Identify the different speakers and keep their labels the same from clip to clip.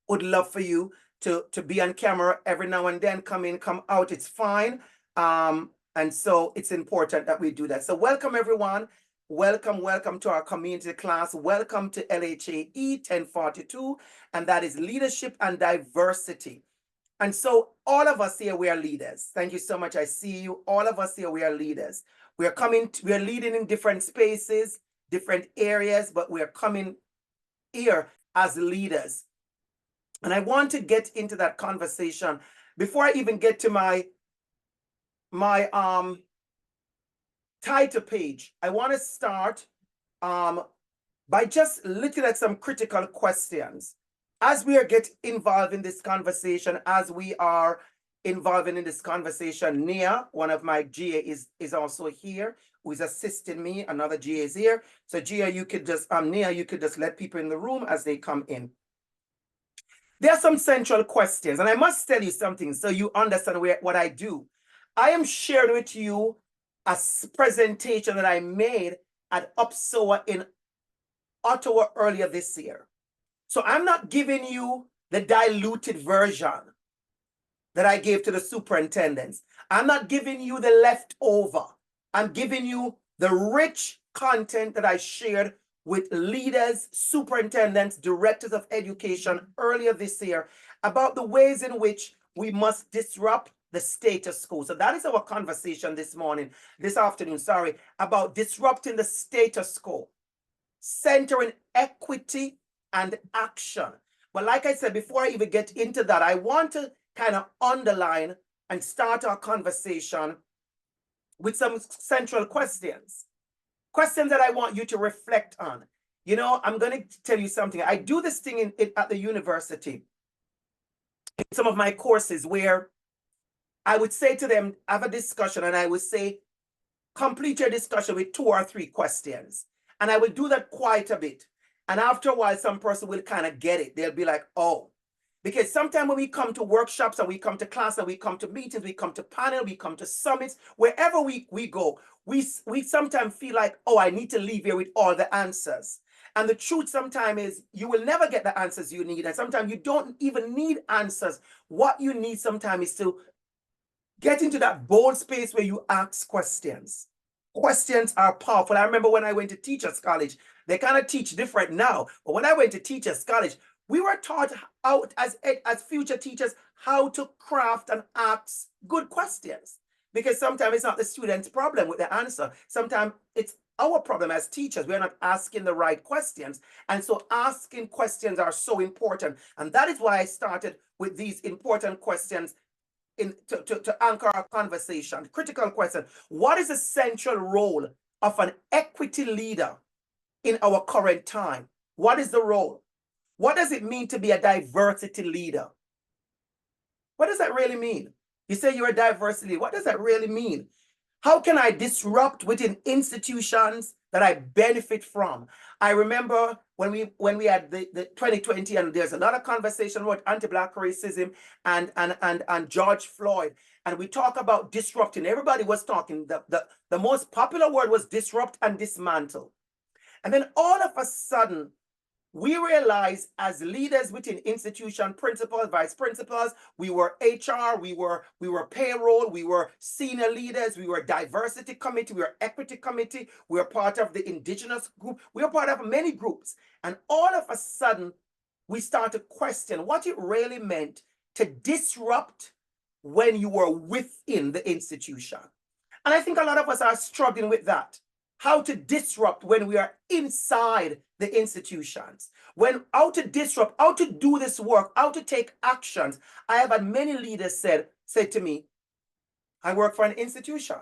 Speaker 1: would love for you to be on camera every now and then, come in, come out, it's fine. And so it's important that we do that. So welcome everyone. Welcome to our community class. Welcome to LHAE 1042, and that is leadership and diversity. And so all of us here, we are leaders. Thank you so much. I see you. All of us here, we are leaders. We are leading in different spaces, different areas, but we are coming here as leaders. And I want to get into that conversation before I even get to my title page. I want to start by just looking at some critical questions. As we are getting involved in this conversation, as we are involving in this conversation, Nia, one of my GA is also here, who is assisting me. Another GA is here. So Nia, you could just let people in the room as they come in. There are some central questions, and I must tell you something so you understand what I do. I am sharing with you a presentation that I made at UPSOA in Ottawa earlier this year. So I'm not giving you the diluted version that I gave to the superintendents. I'm not giving you the leftover. I'm giving you the rich content that I shared with leaders, superintendents, directors of education earlier this year about the ways in which we must disrupt the status quo. So that is our conversation this afternoon, about disrupting the status quo, centering equity and action. But like I said, before I even get into that, I want to kind of underline and start our conversation with some central questions that I want you to reflect on. You know, I'm going to tell you something. I do this thing at the university, in some of my courses, where I would say to them, have a discussion, and I would say, complete your discussion with 2 or 3 questions. And I will do that quite a bit. And after a while, some person will kind of get it. They'll be like, oh, because sometimes when we come to workshops and we come to class and we come to meetings, we come to panel, we come to summits, wherever we go, we sometimes feel like, oh, I need to leave here with all the answers. And the truth sometimes is you will never get the answers you need. And sometimes you don't even need answers. What you need sometimes is to get into that bold space where you ask questions. Questions are powerful. I remember when I went to Teachers College, they kind of teach different now. But when I went to Teachers College, we were taught out as future teachers how to craft and ask good questions. Because sometimes it's not the student's problem with the answer. Sometimes it's our problem as teachers. We're not asking the right questions. And so asking questions are so important. And that is why I started with these important questions to anchor our conversation. Critical question: what is the central role of an equity leader in our current time? What is the role? What does it mean to be a diversity leader? What does that really mean? You say you're a diversity leader. What does that really mean? How can I disrupt within institutions that I benefit from? I remember when we had the 2020, and there's a lot of conversation about anti-Black racism and George Floyd, and we talk about disrupting. Everybody was talking. The most popular word was disrupt and dismantle. And then all of a sudden, we realized as leaders within institution, principals, vice principals, we were HR, we were payroll, we were senior leaders, we were diversity committee, we were equity committee, we were part of the indigenous group, we were part of many groups. And all of a sudden, we start to question what it really meant to disrupt when you were within the institution. And I think a lot of us are struggling with that. How to disrupt when we are inside the institutions. How to disrupt, how to do this work, how to take actions. I have had many leaders say to me, I work for an institution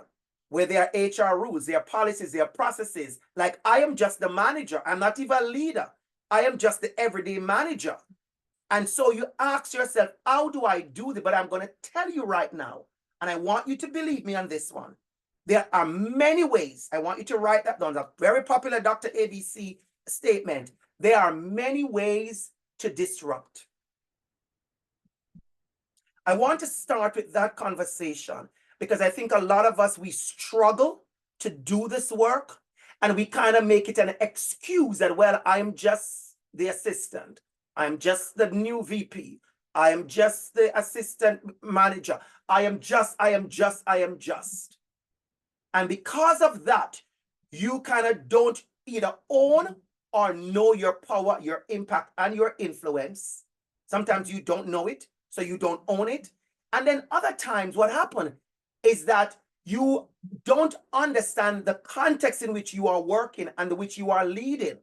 Speaker 1: where there are HR rules, there are policies, there are processes. Like, I am just the manager. I'm not even a leader. I am just the everyday manager. And so you ask yourself, how do I do this? But I'm going to tell you right now, and I want you to believe me on this one. There are many ways. I want you to write that down. A very popular DR.ABC statement. There are many ways to disrupt. I want to start with that conversation because I think a lot of us, we struggle to do this work, and we kind of make it an excuse that, well, I'm just the assistant. I'm just the new VP. I am just the assistant manager. I am just. And because of that, you kind of don't either own or know your power, your impact, and your influence. Sometimes you don't know it, so you don't own it. And then other times what happens is that you don't understand the context in which you are working and which you are leading.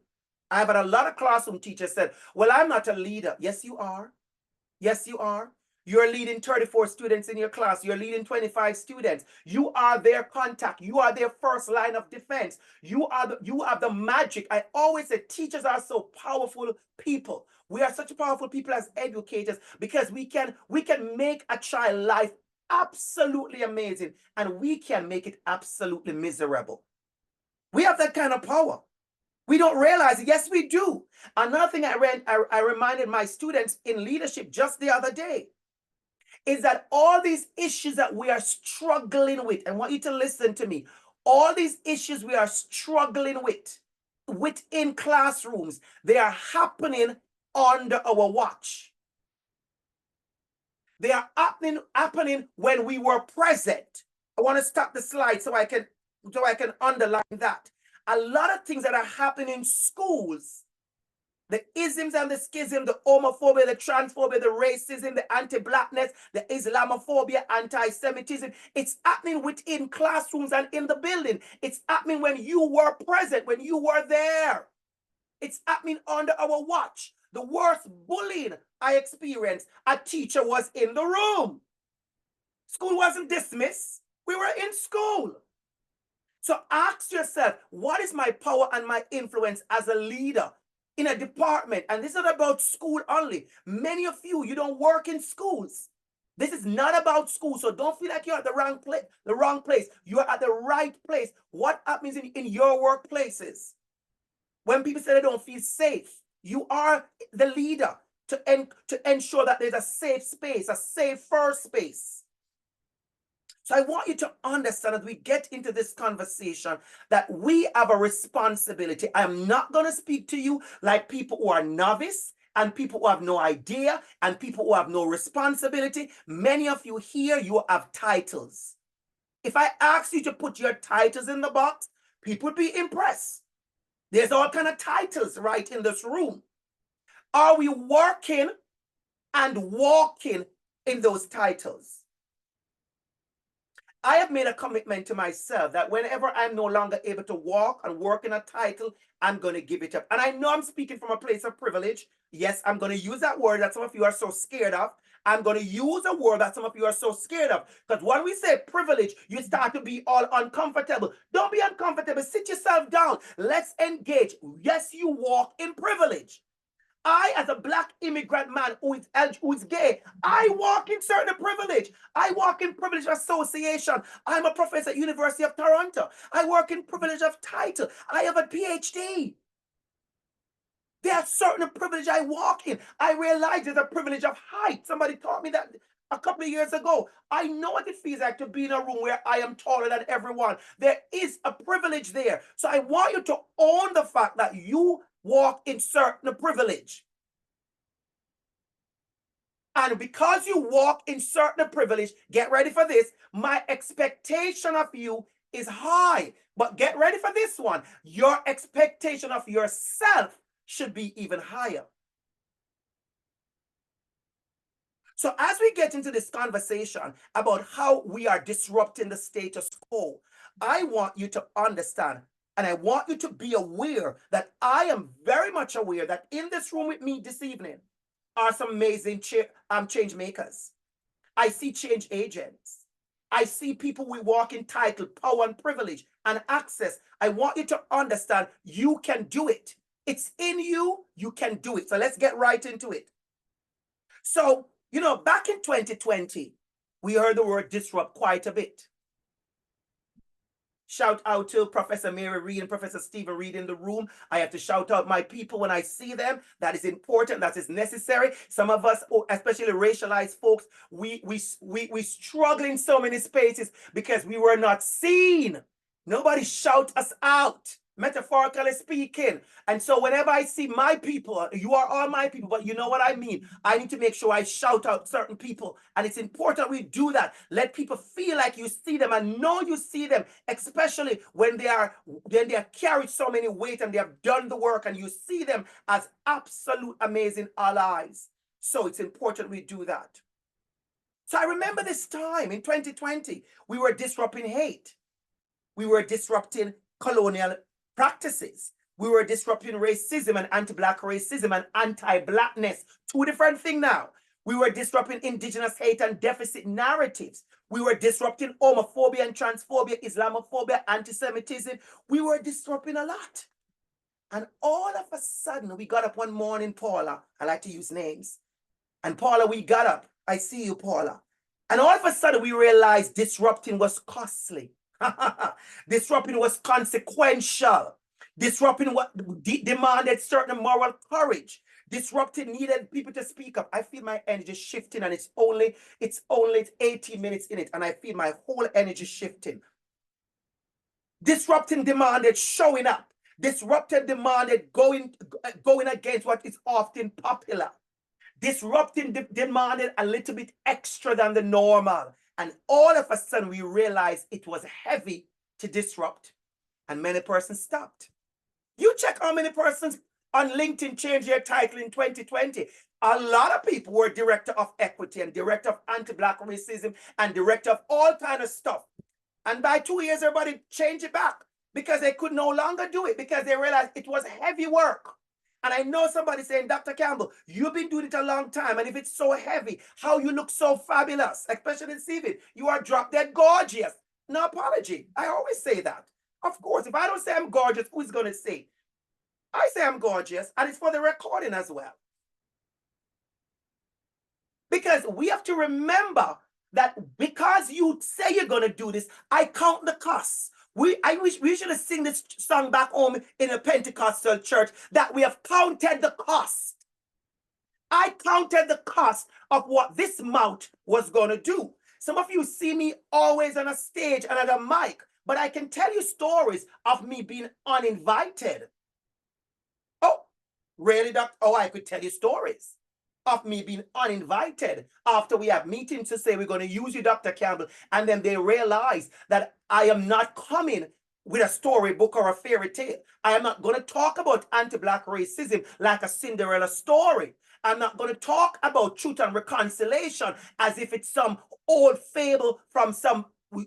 Speaker 1: I've had a lot of classroom teachers said, well, I'm not a leader. Yes, you are. Yes, you are. You're leading 34 students in your class. You're leading 25 students. You are their contact. You are their first line of defense. You have the magic. I always say teachers are so powerful people. We are such powerful people as educators because we can make a child life absolutely amazing and we can make it absolutely miserable. We have that kind of power. We don't realize it. Yes, we do. Another thing I reminded my students in leadership just the other day is that all these issues that we are struggling with, and I want you to listen to me, all these issues we are struggling with within classrooms, they are happening under our watch. They are happening when we were present. I want to stop the slide so I can underline that. A lot of things that are happening in schools, the isms and the schism, the homophobia, the transphobia, the racism, the anti-blackness, the Islamophobia, anti-Semitism, it's happening within classrooms and in the building. It's happening when you were present, when you were there. It's happening under our watch. The worst bullying I experienced, a teacher was in the room. School wasn't dismissed. We were in school. So ask yourself, what is my power and my influence as a leader in a department? And this is not about school only. Many of you, you don't work in schools. This is not about school. So don't feel like you're at the wrong place. You're at the right place. What happens in your workplaces? When people say they don't feel safe, you are the leader to ensure that there's a safe space, a safer space. So I want you to understand as we get into this conversation that we have a responsibility. I'm not going to speak to you like people who are novice and people who have no idea and people who have no responsibility. Many of you here, you have titles. If I ask you to put your titles in the box, people would be impressed. There's all kind of titles right in this room. Are we working and walking in those titles? I have made a commitment to myself that whenever I'm no longer able to walk and work in a title, I'm going to give it up. And I know I'm speaking from a place of privilege. Yes, I'm going to use that word that some of you are so scared of. I'm going to use a word that some of you are so scared of. Because when we say privilege, you start to be all uncomfortable. Don't be uncomfortable. Sit yourself down. Let's engage. Yes, you walk in privilege. I, as a Black immigrant man who is gay, I walk in certain privilege. I walk in privilege association. I'm a professor at University of Toronto. I work in privilege of title. I have a PhD. There are certain privilege I walk in. I realize there's a privilege of height. Somebody taught me that a couple of years ago. I know what it feels like to be in a room where I am taller than everyone. There is a privilege there. So I want you to own the fact that you walk in certain privilege. And because you walk in certain privilege, get ready for this. My expectation of you is high. But get ready for this one. Your expectation of yourself should be even higher. So as we get into this conversation about how we are disrupting the status quo, I want you to understand and I want you to be aware that I am very much aware that in this room with me this evening are some amazing change makers. I see change agents. I see people with walking title, power and privilege and access. I want you to understand you can do it. It's in you, you can do it. So let's get right into it. So, you know, back in 2020, we heard the word disrupt quite a bit. Shout out to Professor Mary Reed and Professor Stephen Reed in the room. I have to shout out my people when I see them. That is important. That is necessary. Some of us, especially racialized folks, we struggle in so many spaces because we were not seen. Nobody shout us out. metaphorically speaking. And so whenever I see my people, you are all my people, but you know what I mean. I need to make sure I shout out certain people. And it's important we do that. Let people feel like you see them and know you see them, especially when they are carried so many weight and they have done the work and you see them as absolute amazing allies. So it's important we do that. So I remember this time in 2020, we were disrupting hate. We were disrupting colonial practices. We were disrupting racism and anti-Black racism and anti-Blackness. Two different things now. We were disrupting indigenous hate and deficit narratives. We were disrupting homophobia and transphobia, Islamophobia, anti-Semitism. We were disrupting a lot. And all of a sudden, we got up one morning, Paula. I like to use names. And Paula, we got up. I see you, Paula. And all of a sudden, we realized disrupting was costly. Disrupting was consequential. Disrupting what demanded certain moral courage. Disrupting needed people to speak up. I feel my energy shifting, and it's only 18 minutes in it, and I feel my whole energy shifting. Disrupting demanded showing up. Disrupting demanded going against what is often popular. Disrupting demanded a little bit extra than the normal. And all of a sudden, we realized it was heavy to disrupt. And many persons stopped. You check how many persons on LinkedIn changed their title in 2020. A lot of people were director of equity and director of anti-Black racism and director of all kind of stuff. And by 2 years, everybody changed it back because they could no longer do it because they realized it was heavy work. And I know somebody saying, Dr. Campbell, you've been doing it a long time. And if it's so heavy, how you look so fabulous, especially in CV, you are drop dead gorgeous. No apology. I always say that. Of course, if I don't say I'm gorgeous, who's going to say? I say I'm gorgeous, and it's for the recording as well. Because we have to remember that because you say you're going to do this, I count the costs. I wish we should have sing this song back home in a Pentecostal church, that we have counted the cost. I counted the cost of what this mouth was going to do. Some of you see me always on a stage and at a mic, but I can tell you stories of me being uninvited. Oh, really, Doctor? Oh, I could tell you stories of me being uninvited after we have meetings to say we're going to use you, Dr. Campbell, and then they realize that I am not coming with a storybook or a fairy tale. I am not going to talk about anti-Black racism like a Cinderella story. I'm not going to talk about truth and reconciliation as if it's some old fable from some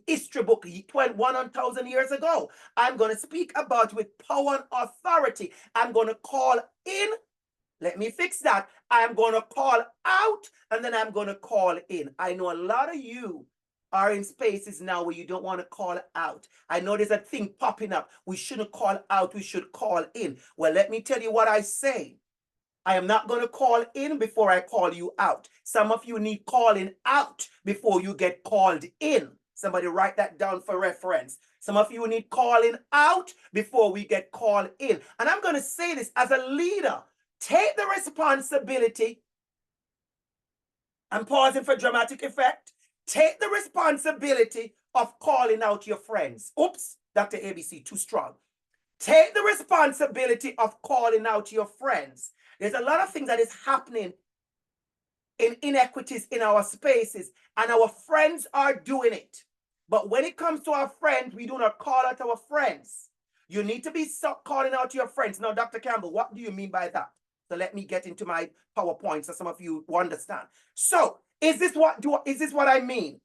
Speaker 1: history book 1,000 years ago. I'm going to speak about with power and authority. I'm going to call in. Let me fix that. I'm going to call out, and then I'm going to call in. I know a lot of you are in spaces now where you don't want to call out. I know there's a thing popping up. We shouldn't call out. We should call in. Well, let me tell you what I say. I am not going to call in before I call you out. Some of you need calling out before you get called in. Somebody write that down for reference. Some of you need calling out before we get called in. And I'm going to say this as a leader. Take the responsibility. I'm pausing for dramatic effect. Take the responsibility of calling out your friends. Oops, DR.ABC, too strong. Take the responsibility of calling out your friends. There's a lot of things that is happening in inequities in our spaces, and our friends are doing it. But when it comes to our friends, we do not call out our friends. You need to be calling out your friends. Now, Dr. Campbell, what do you mean by that? So let me get into my PowerPoint so some of you will understand. So is this what I mean?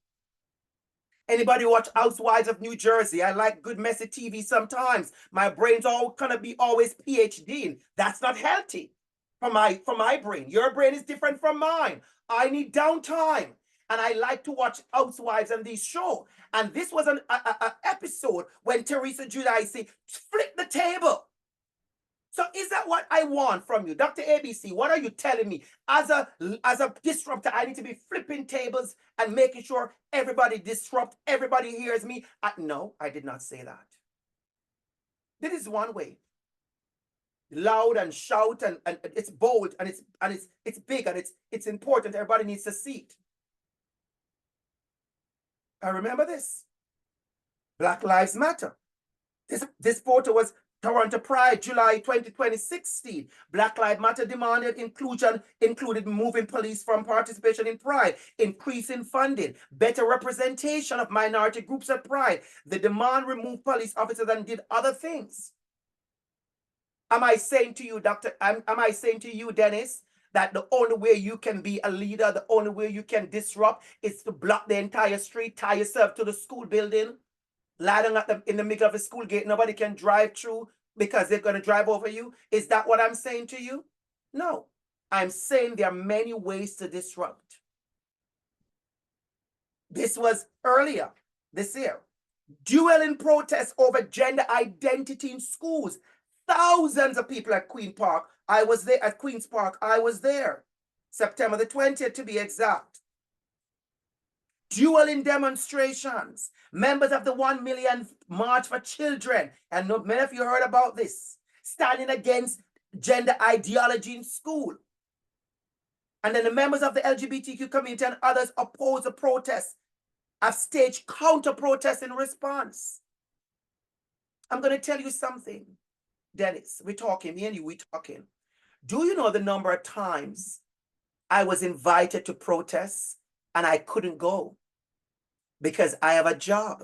Speaker 1: Anybody watch Housewives of New Jersey? I like good messy TV sometimes. My brain's all gonna be always PhD. That's not healthy for my brain. Your brain is different from mine. I need downtime. And I like to watch Housewives and these shows. And this was an episode when Teresa Giudice flipped the table. So is that what I want from you? DR.ABC, what are you telling me? As a disruptor, I need to be flipping tables and making sure everybody disrupt, everybody hears me. No, I did not say that. This is one way. Loud and shout and it's bold and it's big and it's important. Everybody needs to see it. I remember this. Black Lives Matter. This photo was Toronto Pride, July 2016. Black Lives Matter demanded inclusion, included moving police from participation in Pride, increasing funding, better representation of minority groups at Pride. The demand removed police officers and did other things. Am I saying to you, am I saying to you, Dennis, that the only way you can be a leader, the only way you can disrupt is to block the entire street, tie yourself to the school building, lie down in the middle of the school gate, nobody can drive through because they're going to drive over you? Is that what I'm saying to you? No. I'm saying there are many ways to disrupt. This was earlier this year. Dueling protests over gender identity in schools. Thousands of people at Queen's Park. I was there at Queen's Park. I was there. September the 20th to be exact. Dueling demonstrations. Members of the 1 million March for Children, and many of you heard about this, standing against gender ideology in school. And then the members of the LGBTQ community and others oppose the protests, have staged counter protests in response. I'm going to tell you something, Dennis. We're talking, me and you, we're talking. Do you know the number of times I was invited to protests and I couldn't go because I have a job?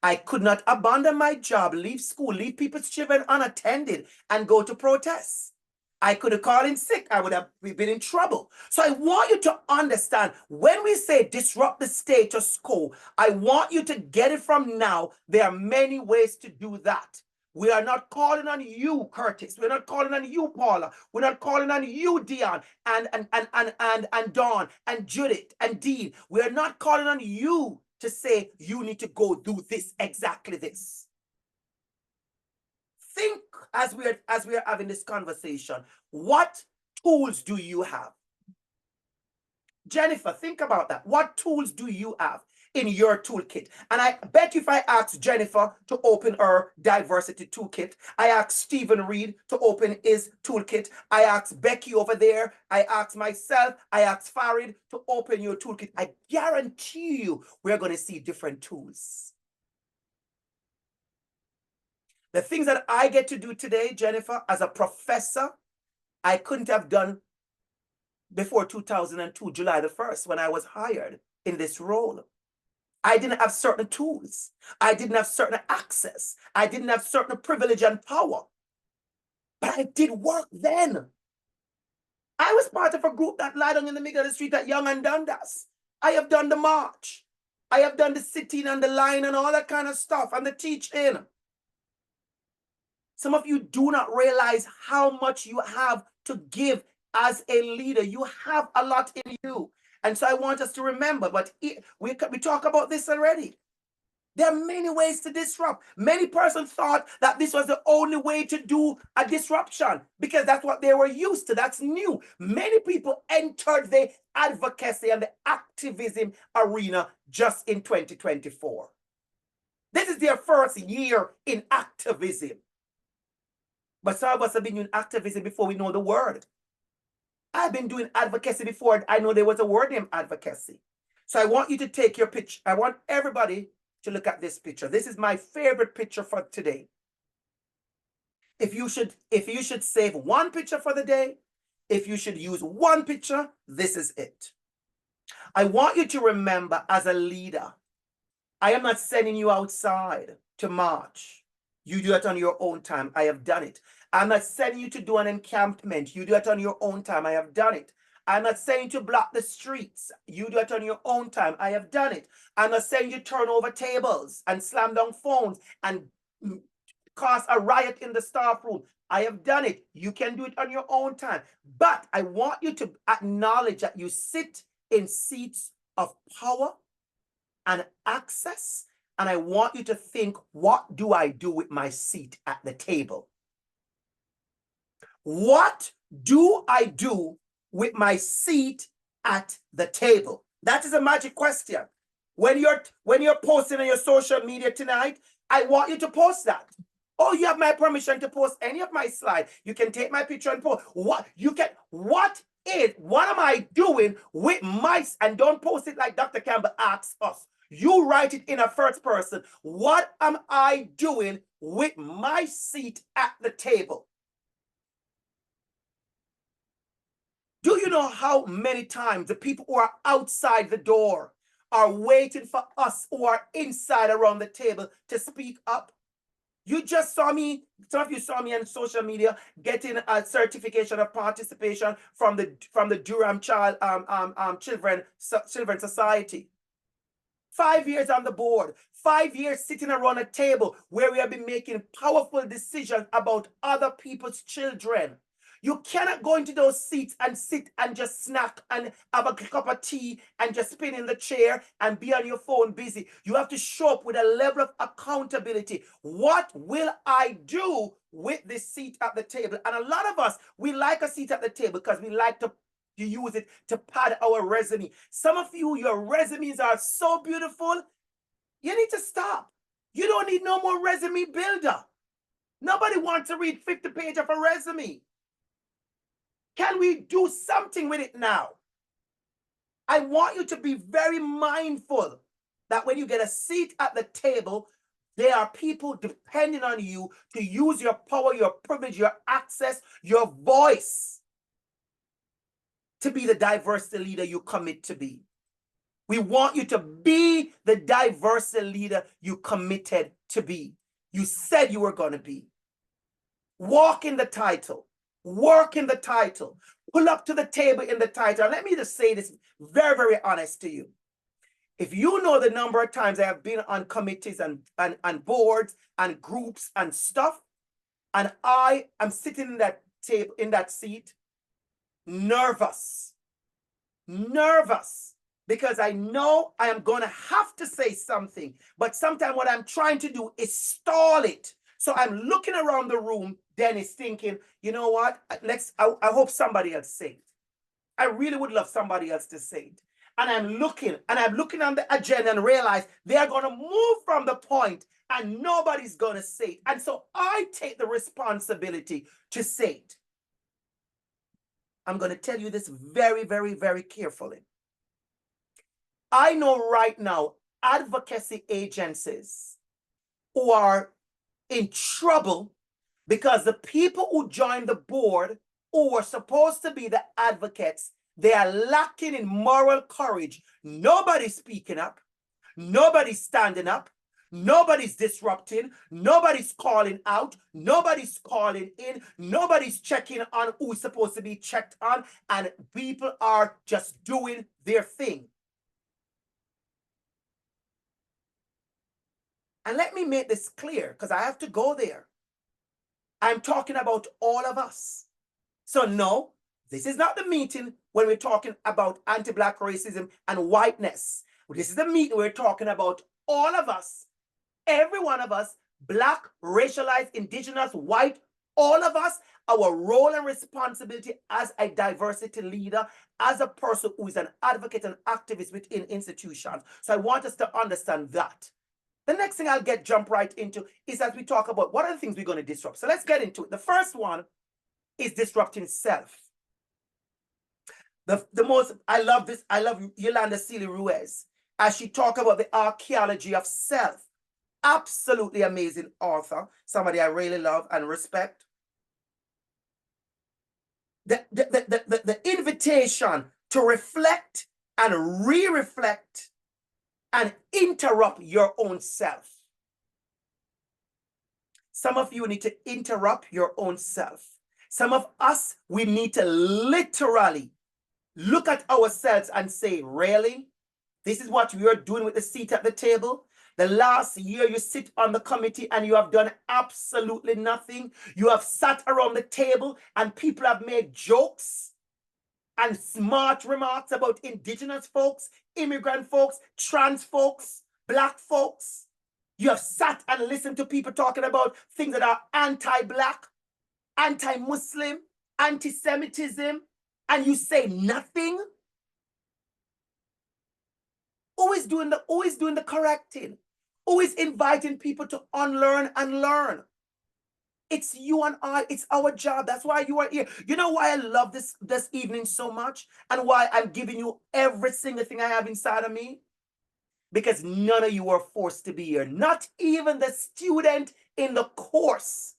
Speaker 1: I could not abandon my job, leave school, leave people's children unattended and go to protests. I could have called in sick. I would have been in trouble. So I want you to understand, when we say disrupt the status quo, I want you to get it from now. There are many ways to do that. We are not calling on you, Curtis. We're not calling on you, Paula. We're not calling on you, Dion, and Dawn, and Judith, and Dean. We're not calling on you to say you need to go do this, exactly this. Think as we're having this conversation, what tools do you have? Jennifer, think about that. What tools do you have in your toolkit? And I bet you if I ask Jennifer to open her diversity toolkit, I ask Stephen Reed to open his toolkit, I ask Becky over there, I ask myself, I ask Farid to open your toolkit, I guarantee you we're going to see different tools. The things that I get to do today, Jennifer, as a professor, I couldn't have done before 2002, July the 1st, when I was hired in this role. I didn't have certain tools. I didn't have certain access. I didn't have certain privilege and power. But I did work then. I was part of a group that lied down in the middle of the street at Young and Dundas. I have done the march. I have done the sitting and the line and all that kind of stuff and the teaching. Some of you do not realize how much you have to give as a leader. You have a lot in you. And so I want us to remember, but we talk about this already. There are many ways to disrupt. Many persons thought that this was the only way to do a disruption because that's what they were used to. That's new. Many people entered the advocacy and the activism arena just in 2024. This is their first year in activism. But some of us have been doing activism before we know the word. I've been doing advocacy before I know there was a word named advocacy. So I want you to take your picture. I want everybody to look at this picture. This is my favorite picture for today. If you should save one picture for the day, if you should use one picture, this is it. I want you to remember, as a leader, I am not sending you outside to march. You do it on your own time. I have done it. I'm not sending you to do an encampment. You do it on your own time. I have done it. I'm not saying to block the streets. You do it on your own time. I have done it. I'm not saying you turn over tables and slam down phones and cause a riot in the staff room. I have done it. You can do it on your own time. But I want you to acknowledge that you sit in seats of power and access. And I want you to think, what do I do with my seat at the table? What do I do with my seat at the table? That is a magic question. When you're posting on your social media tonight, I want you to post that. Oh, you have my permission to post any of my slides. You can take my picture and post. What am I doing with my, and don't post it like Dr. Campbell asks us. You write it in a first person. What am I doing with my seat at the table? Do you know how many times the people who are outside the door are waiting for us who are inside around the table to speak up? You just saw me, some of you saw me on social media getting a certification of participation from the Durham Children Society. 5 years on the board, 5 years sitting around a table where we have been making powerful decisions about other people's children. You cannot go into those seats and sit and just snack and have a cup of tea and just spin in the chair and be on your phone busy. You have to show up with a level of accountability. What will I do with this seat at the table? And a lot of us, we like a seat at the table because we like to use it to pad our resume. Some of you, your resumes are so beautiful, you need to stop. You don't need no more resume builder. Nobody wants to read 50 pages of a resume. Can we do something with it now? I want you to be very mindful that when you get a seat at the table, there are people depending on you to use your power, your privilege, your access, your voice to be the diversity leader you commit to be. We want you to be the diversity leader you committed to be. You said you were going to be. Walk in the title. Work in the title. Pull up to the table in the title. Let me just say this very, very honest to you. If you know the number of times I have been on committees and boards and groups and stuff, and I am sitting in that table, in that seat, nervous, because I know I am going to have to say something, but sometimes what I'm trying to do is stall it. So I'm looking around the room, Dennis, thinking, you know what, I hope somebody else say it. I really would love somebody else to say it. And I'm looking on the agenda and realize they are going to move from the point and nobody's going to say it. And so I take the responsibility to say it. I'm going to tell you this very, very, very carefully. I know right now advocacy agencies who are in trouble because the people who joined the board, who were supposed to be the advocates, they are lacking in moral courage. Nobody's speaking up. Nobody's standing up. Nobody's disrupting. Nobody's calling out. Nobody's calling in. Nobody's checking on who's supposed to be checked on. And people are just doing their thing. And let me make this clear, because I have to go there. I'm talking about all of us. So no, this is not the meeting when we're talking about anti-Black racism and whiteness. This is the meeting we're talking about all of us, every one of us, Black, racialized, indigenous, white, all of us, our role and responsibility as a diversity leader, as a person who is an advocate and activist within institutions. So I want us to understand that. The next thing I'll jump right into is as we talk about what are the things we're going to disrupt. So let's get into it. The first one is disrupting self. I love this. I love Yolanda Seeley Ruiz as she talks about the archaeology of self. Absolutely amazing author. Somebody I really love and respect. The invitation to reflect and re-reflect and interrupt your own self. Some of you need to interrupt your own self. Some of us, we need to literally look at ourselves and say, really? This is what we are doing with the seat at the table? The last year you sit on the committee and you have done absolutely nothing. You have sat around the table and people have made jokes and smart remarks about indigenous folks, immigrant folks, trans folks, Black folks. You have sat and listened to people talking about things that are anti-Black, anti-Muslim, anti-Semitism, and you say nothing? Who is doing the correcting? Who is inviting people to unlearn and learn? It's you and I. It's our job. That's why you are here. You know why I love this evening so much and why I'm giving you every single thing I have inside of me? because none of you are forced to be here. Not even the student in the course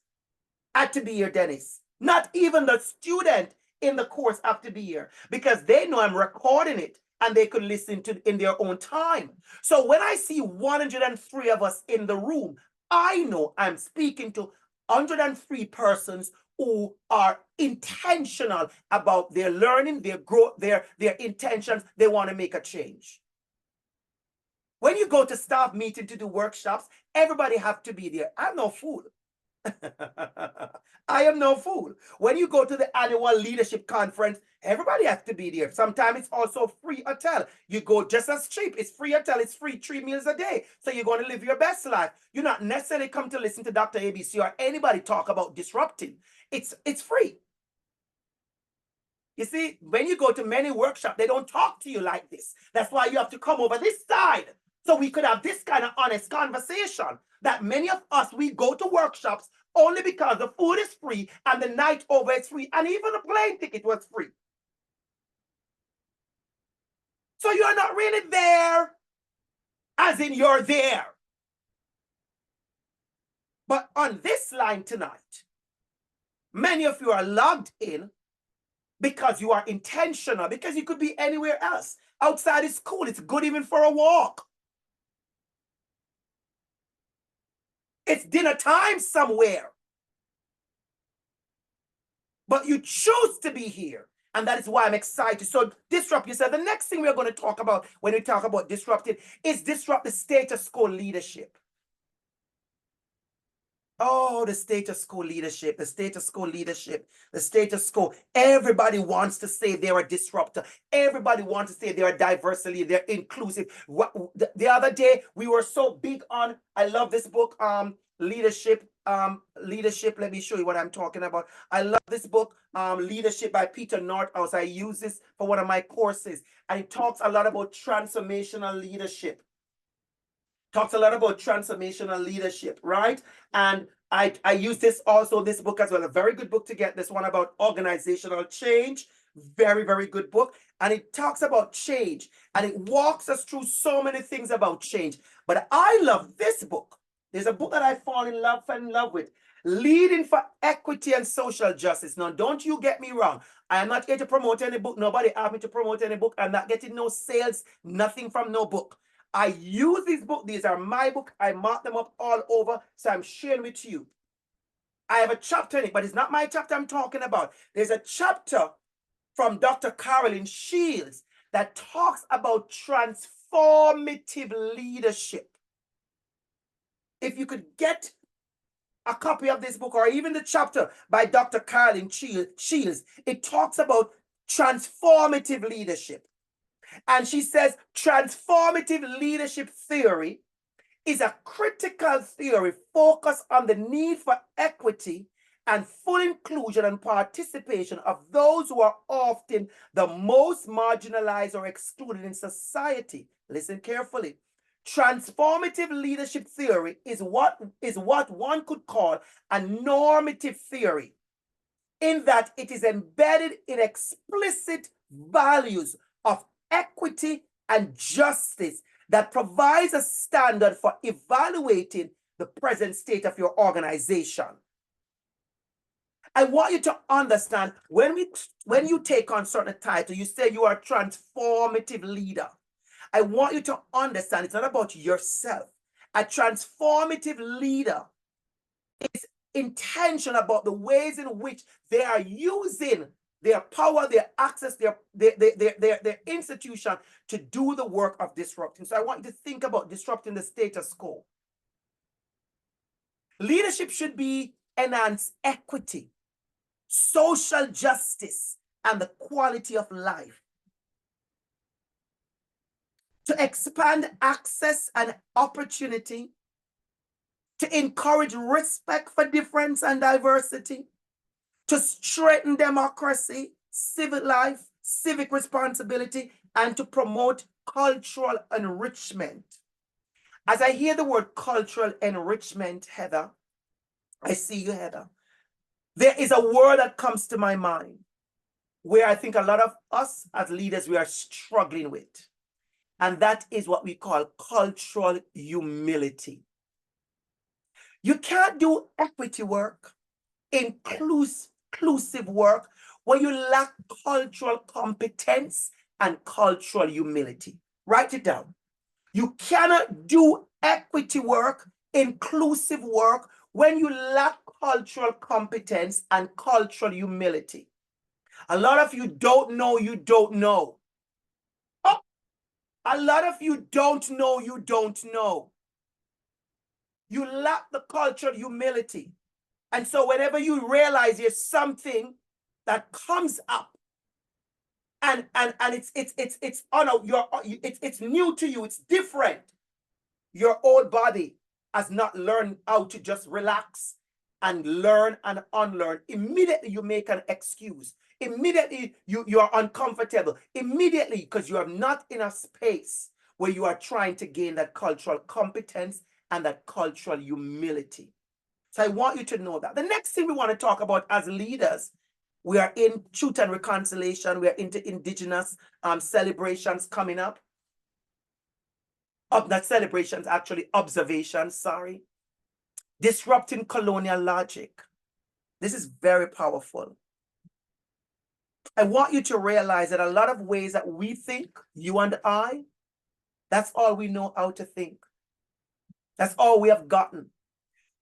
Speaker 1: had to be here, Dennis. Not even the student in the course have to be here, because they know I'm recording it and they could listen to it in their own time. So when I see 103 of us in the room, I know I'm speaking to 103 persons who are intentional about their learning, their growth, their intentions. They want to make a change. When you go to staff meeting to do workshops, everybody have to be there. I'm no fool. I am no fool. When you go to the annual leadership conference, everybody has to be there. Sometimes it's also free hotel. You go just as cheap. It's free hotel. It's free 3 meals a day. So you're going to live your best life. You're not necessarily come to listen to Dr. ABC or anybody talk about disrupting. It's free. You see, when you go to many workshops, they don't talk to you like this. That's why you have to come over this side, so we could have this kind of honest conversation. That many of us, we go to workshops only because the food is free and the night over is free, and even the plane ticket was free. So you're not really there, as in you're there. But on this line tonight, many of you are logged in because you are intentional, because you could be anywhere else. Outside is cool. It's good even for a walk. It's dinner time somewhere. But you choose to be here. And that is why I'm excited. So disrupt yourself. The next thing we're going to talk about when we talk about disrupting is disrupt the status quo leadership. Oh, the status quo leadership, the status quo leadership, the status quo. Everybody wants to say they're a disruptor. Everybody wants to say they're diversity, they're inclusive. The other day, we were so big on, I love this book, Leadership. Leadership, let me show you what I'm talking about. I love this book, Leadership by Peter Northouse. I use this for one of my courses. And it talks a lot about transformational leadership. Talks a lot about transformational leadership, right? And I use this book as well, a very good book to get, this one about organizational change, very, very good book. And it talks about change, and it walks us through so many things about change. But I love this book. There's a book that I fell in love with, Leading for Equity and Social Justice. Now, don't you get me wrong. I am not here to promote any book. Nobody asked me to promote any book. I'm not getting no sales, nothing from no book. I use these books. These are my book. I mark them up all over, so I'm sharing with you. I have a chapter in it, but it's not my chapter I'm talking about. There's a chapter from Dr. Carolyn Shields that talks about transformative leadership. If you could get a copy of this book, or even the chapter by Dr. Carolyn Shields, it talks about transformative leadership. And she says transformative leadership theory is a critical theory focused on the need for equity and full inclusion and participation of those who are often the most marginalized or excluded in society. Listen carefully. Transformative leadership theory is what one could call a normative theory, in that it is embedded in explicit values of equity and justice that provides a standard for evaluating the present state of your organization. I want you to understand, when you take on certain title, you say you are a transformative leader. I want you to understand it's not about yourself. A transformative leader is intentional about the ways in which they are using their power, their access, their institution to do the work of disrupting. So I want you to think about disrupting the status quo. Leadership should be enhance equity, social justice, and the quality of life. To expand access and opportunity, to encourage respect for difference and diversity, to strengthen democracy, civic life, civic responsibility, and to promote cultural enrichment. As I hear the word cultural enrichment, Heather, I see you, Heather. There is a word that comes to my mind where I think a lot of us as leaders, we are struggling with. and that is what we call cultural humility. You can't do equity work, inclusive work, when you lack cultural competence and cultural humility. Write it down. You cannot do equity work, inclusive work, when you lack cultural competence and cultural humility. A lot of you don't know you don't know. Oh, a lot of you don't know you don't know. You lack the cultural humility. And so whenever you realize there's something that comes up and it's new to you, it's different, your old body has not learned how to just relax and learn and unlearn. Immediately you make an excuse. Immediately you are uncomfortable. Immediately, because you are not in a space where you are trying to gain that cultural competence and that cultural humility. So I want you to know that. The next thing we want to talk about as leaders, we are in Truth and Reconciliation. We are into Indigenous celebrations coming up. Not celebrations, actually observations, sorry. Disrupting colonial logic. This is very powerful. I want you to realize that a lot of ways that we think, you and I, that's all we know how to think. That's all we have gotten.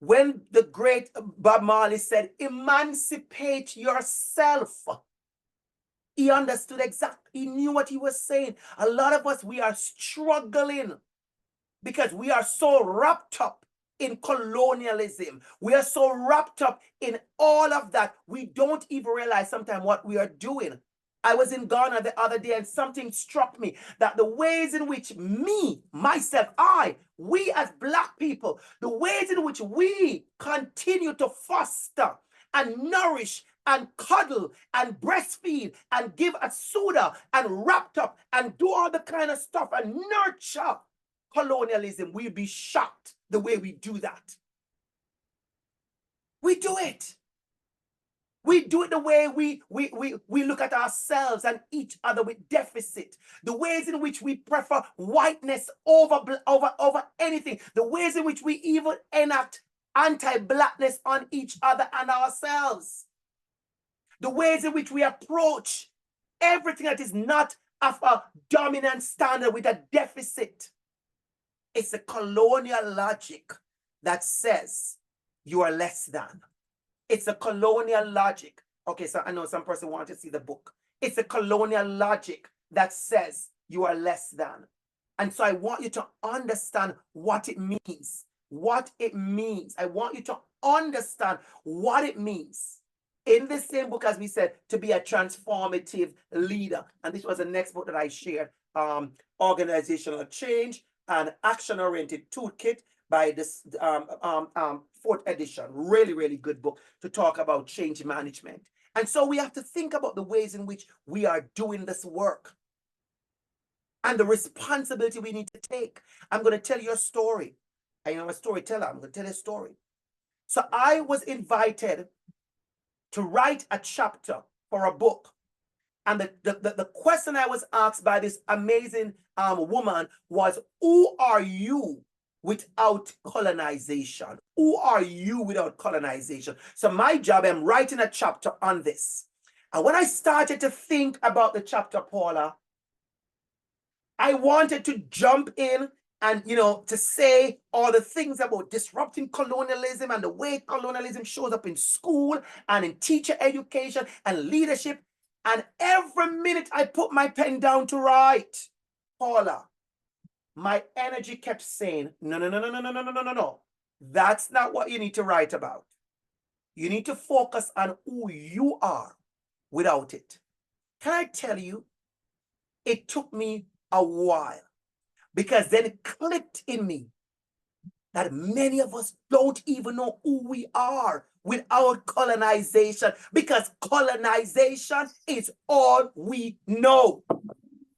Speaker 1: When the great Bob Marley said, emancipate yourself, he understood exactly, he knew what he was saying. A lot of us, we are struggling because we are so wrapped up in colonialism. We are so wrapped up in all of that. We don't even realize sometimes what we are doing. I was in Ghana the other day and something struck me, that the ways in which myself, we as Black people, the ways in which we continue to foster and nourish and cuddle and breastfeed and give a soda and wrapped up and do all the kind of stuff and nurture colonialism, we'll be shocked the way we do that. We do it. We do it the way we look at ourselves and each other with deficit. The ways in which we prefer whiteness over anything. The ways in which we even enact anti-Blackness on each other and ourselves. The ways in which we approach everything that is not of a dominant standard with a deficit. It's a colonial logic that says you are less than. It's a colonial logic. Okay, so I know some person wants to see the book. It's a colonial logic that says you are less than. And so I want you to understand what it means. What it means. I want you to understand what it means. In the same book, as we said, to be a transformative leader. And this was the next book that I shared, Organizational Change and Action-Oriented Toolkit by this fourth edition. Really, really good book to talk about change management. And so we have to think about the ways in which we are doing this work and the responsibility we need to take. I'm going to tell you a story. I am a storyteller. I'm going to tell you a story. So I was invited to write a chapter for a book. And the question I was asked by this amazing woman was, who are you without colonization? Who are you without colonization? So my job, I'm writing a chapter on this. And when I started to think about the chapter, Paula, I wanted to jump in and, to say all the things about disrupting colonialism and the way colonialism shows up in school and in teacher education and leadership. And every minute I put my pen down to write, Paula, my energy kept saying, no. That's not what you need to write about. You need to focus on who you are without it. Can I tell you, it took me a while, because then it clicked in me that many of us don't even know who we are without colonization, because colonization is all we know.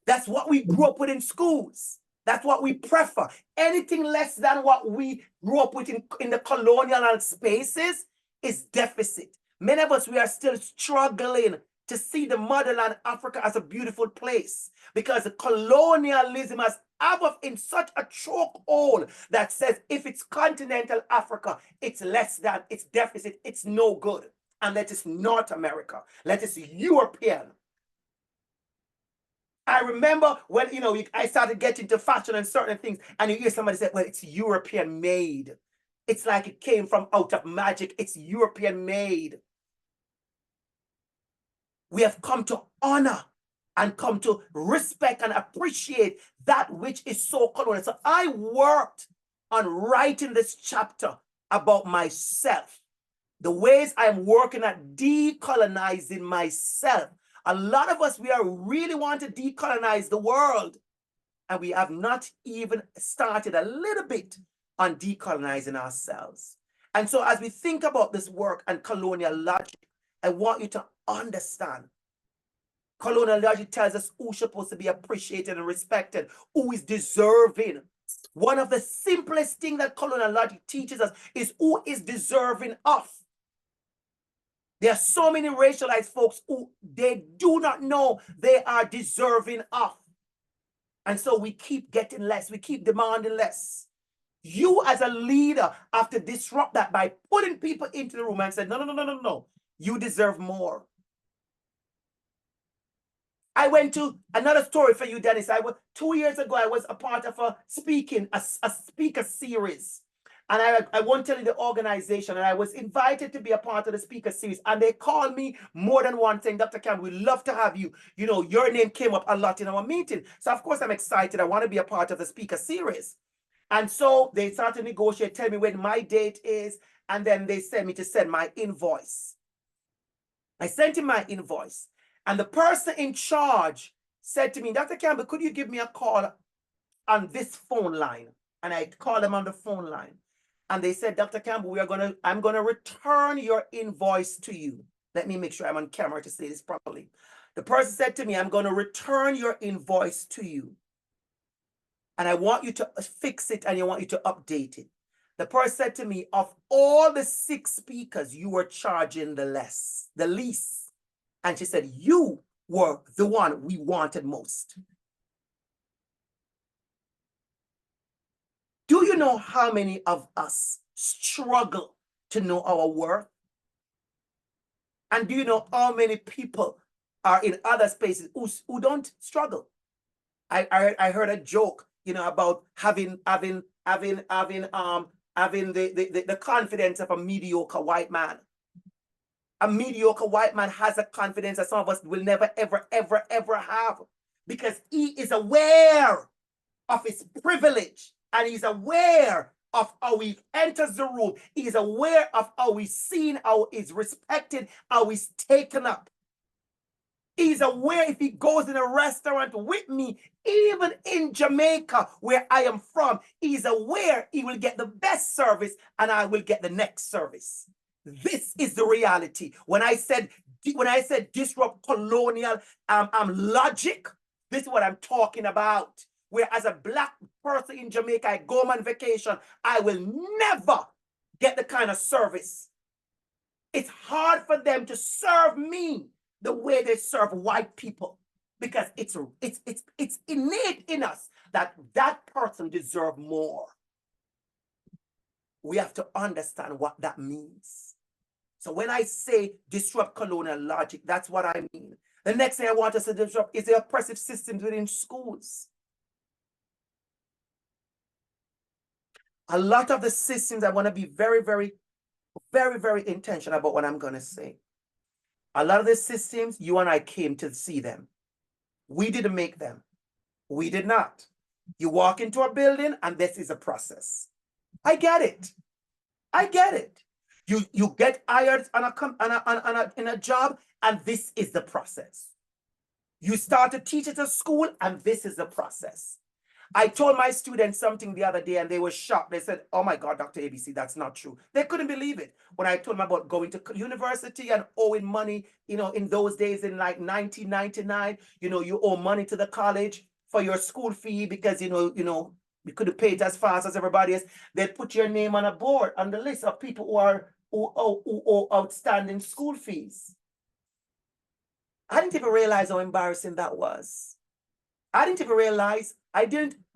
Speaker 1: That's what we grew up with in schools. That's what we prefer. Anything less than what we grew up with in the colonial spaces is deficit. Many of us, we are still struggling to see the motherland Africa as a beautiful place, because the colonialism has have us in such a chokehold that says if it's continental Africa, it's less than, it's deficit, it's no good. And that is North America, that is European. I remember when, you know, I started getting into fashion and certain things, and you hear somebody say, well, it's European made. It's like it came from out of magic. It's European made. We have come to honor and come to respect and appreciate that which is so colonial. So I worked on writing this chapter about myself, the ways I'm working at decolonizing myself. A lot of us, we are really want to decolonize the world, and we have not even started a little bit on decolonizing ourselves. And so as we think about this work and colonial logic, I want you to understand colonial logic tells us who's supposed to be appreciated and respected, who is deserving. One of the simplest things that colonial logic teaches us is who is deserving of. There are so many racialized folks who they do not know they are deserving of. And so we keep getting less, we keep demanding less. You as a leader have to disrupt that by putting people into the room and say, no, you deserve more. I went to another story for you, Dennis. 2 years ago, I was a part of a speaker series. And I won't tell you the organization, and I was invited to be a part of the speaker series. And they called me more than one thing, Dr. Campbell, we'd love to have you. You know, your name came up a lot in our meeting. So of course I'm excited. I want to be a part of the speaker series. And so they started to negotiate, tell me when my date is, and then they sent me to send my invoice. I sent him my invoice. And the person in charge said to me, Dr. Campbell, could you give me a call on this phone line? And I called them on the phone line. And they said, Dr. Campbell, I'm gonna return your invoice to you. Let me make sure I'm on camera to say this properly. The person said to me, I'm gonna return your invoice to you. And I want you to fix it and I want you to update it. The person said to me, of all the 6 speakers, you were charging the least. And she said, you were the one we wanted most. Do you know how many of us struggle to know our worth? And do you know how many people are in other spaces who don't struggle? I heard a joke, you know, about having the confidence of a mediocre white man. A mediocre white man has a confidence that some of us will never, ever, ever, ever have, because he is aware of his privilege and he's aware of how he enters the room. He's aware of how he's seen, how he's respected, how he's taken up. He's aware if he goes in a restaurant with me, even in Jamaica, where I am from, he's aware he will get the best service and I will get the next service. This is the reality. When I said disrupt colonial logic, this is what I'm talking about. Where as a Black person in Jamaica, I go on vacation, I will never get the kind of service. It's hard for them to serve me the way they serve white people, because it's innate in us that that person deserves more. We have to understand what that means. So when I say disrupt colonial logic, that's what I mean. The next thing I want us to disrupt is the oppressive systems within schools. A lot of the systems, I want to be very, very, very, very intentional about what I'm going to say. A lot of the systems, you and I came to see them. We didn't make them. We did not. You walk into a building and this is a process. I get it. I get it. You get hired in a job and this is the process. You start to teach at a school and this is the process. I told my students something the other day and they were shocked. They said, oh my God, Dr. ABC, that's not true. They couldn't believe it. When I told them about going to university and owing money, you know, in those days in like 1999, you know, you owe money to the college for your school fee because, you know, you couldn't pay it as fast as everybody else. They'd put your name on a board, on the list of people who owe outstanding school fees. I didn't even realize how embarrassing that was. I didn't even realize,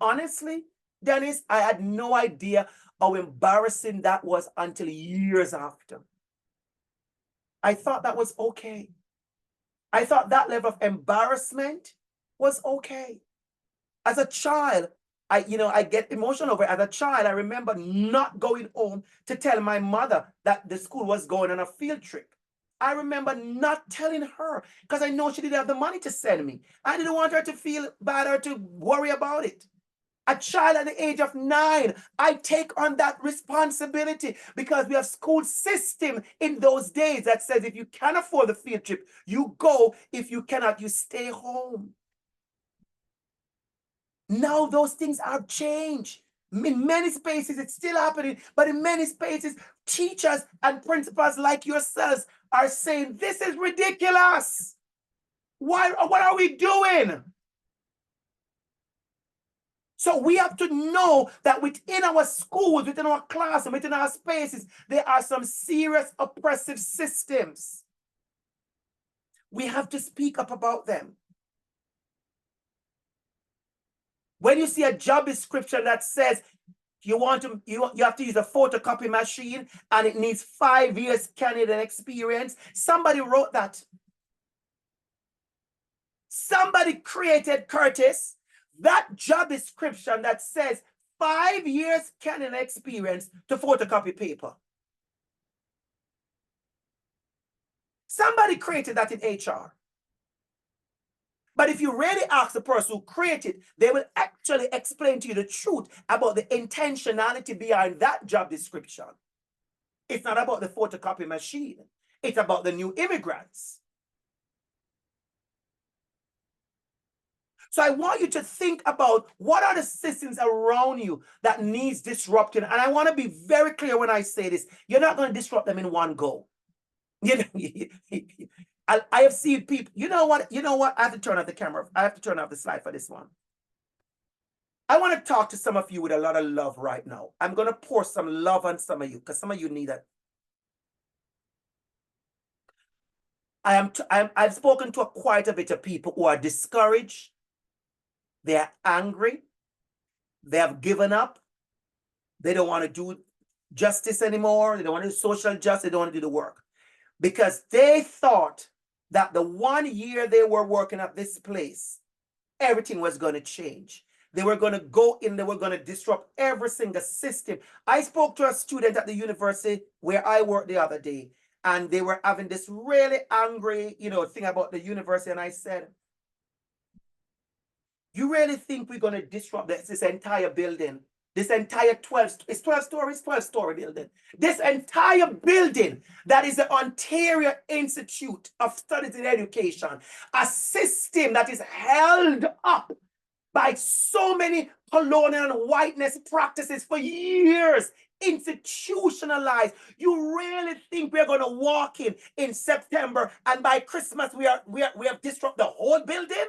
Speaker 1: honestly, Dennis, I had no idea how embarrassing that was until years after. I thought that was okay. I thought that level of embarrassment was okay. As a child, I get emotional over it. As a child, I remember not going home to tell my mother that the school was going on a field trip. I remember not telling her because I know she didn't have the money to send me. I didn't want her to feel bad or to worry about it. A child at the age of 9, I take on that responsibility because we have school system in those days that says if you can't afford the field trip, you go. If you cannot, you stay home. Now those things have changed. In many spaces, it's still happening, but in many spaces, teachers and principals like yourselves are saying, this is ridiculous. What are we doing? So we have to know that within our schools, within our classroom, within our spaces, there are some serious oppressive systems. We have to speak up about them. When you see a job description that says you have to use a photocopy machine and it needs 5 years Canadian experience, somebody wrote that. Somebody created, Curtis, that job description that says 5 years Canadian experience to photocopy paper. Somebody created that in HR. But if you really ask the person who created, they will actually explain to you the truth about the intentionality behind that job description. It's not about the photocopy machine. It's about the new immigrants. So I want you to think about what are the systems around you that needs disrupting. And I want to be very clear when I say this. You're not going to disrupt them in one go. I have seen people, you know what? I have to turn off the camera. I have to turn off the slide for this one. I want to talk to some of you with a lot of love right now. I'm going to pour some love on some of you because some of you need it. I've spoken to quite a bit of people who are discouraged. They are angry. They have given up. They don't want to do justice anymore. They don't want to do social justice. They don't want to do the work because they thought that the 1 year they were working at this place, everything was going to change. They were going to go in, they were going to disrupt every single system. I spoke to a student at the university where I worked the other day, and they were having this really angry, thing about the university. And I said, you really think we're going to disrupt this entire building? This entire 12-story building. This entire building that is the Ontario Institute of Studies in Education, a system that is held up by so many colonial and whiteness practices for years, institutionalized. You really think we're going to walk in September and by Christmas we have disrupted the whole building?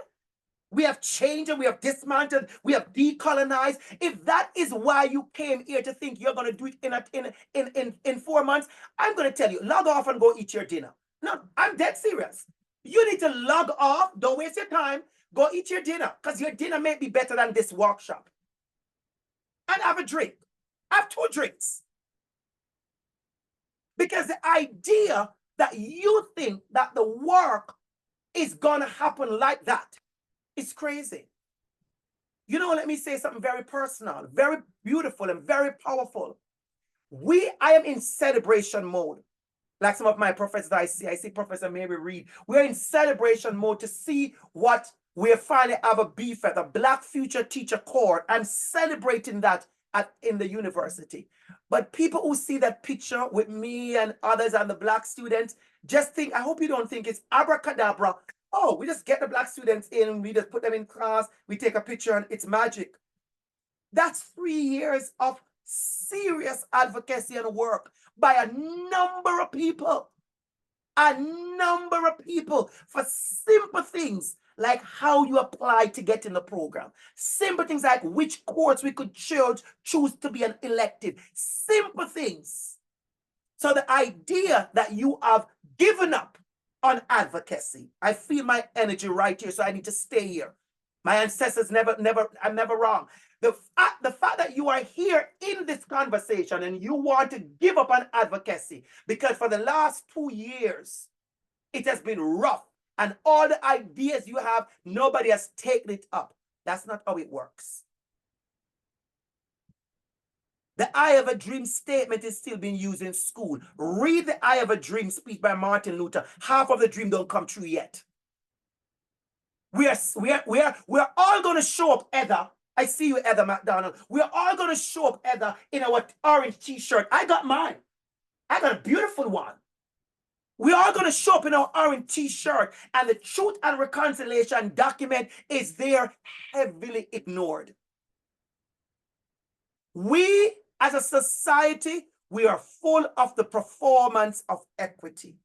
Speaker 1: We have changed and we have dismantled, we have decolonized. If that is why you came here to think you're going to do it in 4 months, I'm going to tell you, log off and go eat your dinner. No, I'm dead serious. You need to log off. Don't waste your time. Go eat your dinner because your dinner may be better than this workshop. And have a drink. Have 2 drinks. Because the idea that you think that the work is going to happen like that, it's crazy. Let me say something very personal, very beautiful, and very powerful. I am in celebration mode. Like some of my professors I see Professor Mary Reed. We're in celebration mode to see what we finally have a BFET, a Black Future Teacher Corps, and celebrating that in the university. But people who see that picture with me and others and the Black students, just think, I hope you don't think it's abracadabra. Oh, we just get the Black students in, we just put them in class, we take a picture and it's magic. That's 3 years of serious advocacy and work by a number of people. A number of people for simple things like how you apply to get in the program. Simple things like which course we could choose to be an elective. Simple things. So the idea that you have given up on advocacy, I feel my energy right here, so I need to stay here. My ancestors I'm never wrong. The fact that you are here in this conversation and you want to give up on advocacy because for the last 2 years, it has been rough and all the ideas you have, nobody has taken it up. That's not how it works. The I Have a Dream statement is still being used in school. Read the I Have a Dream speech by Martin Luther. Half of the dream don't come true yet. We are all going to show up, Heather. I see you, Heather McDonald. We are all going to show up, Heather, in our orange t-shirt. I got mine. I got a beautiful one. We are going to show up in our orange t-shirt, and the Truth and Reconciliation document is there, heavily ignored. We, as a society, we are full of the performance of equity.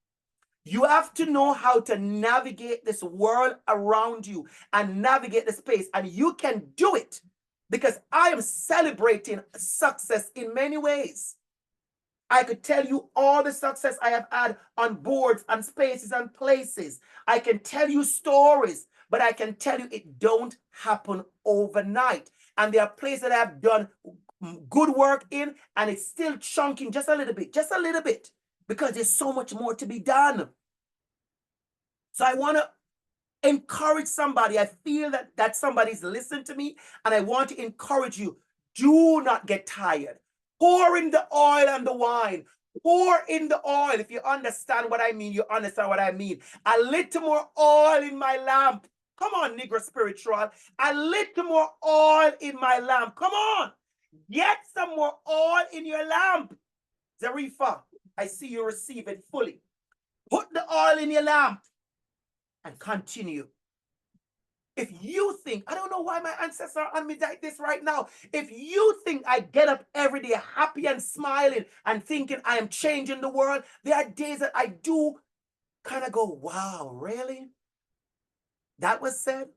Speaker 1: You have to know how to navigate this world around you and navigate the space. And you can do it because I am celebrating success in many ways. I could tell you all the success I have had on boards and spaces and places. I can tell you stories, but I can tell you it don't happen overnight. And there are places that I've done good work in, and it's still chunking just a little bit, because there's so much more to be done. So I want to encourage somebody. I feel that somebody's listening to me, and I want to encourage you. Do not get tired. Pour in the oil and the wine. Pour in the oil. If you understand what I mean, you understand what I mean. A little more oil in my lamp. Come on, Negro spiritual. A little more oil in my lamp. Come on. Get some more oil in your lamp. Zarifa, I see you receive it fully. Put the oil in your lamp and continue. If you think, I don't know why my ancestors are on me like this right now. If you think I get up every day happy and smiling and thinking I am changing the world, there are days that I do kind of go, wow, really? That was said?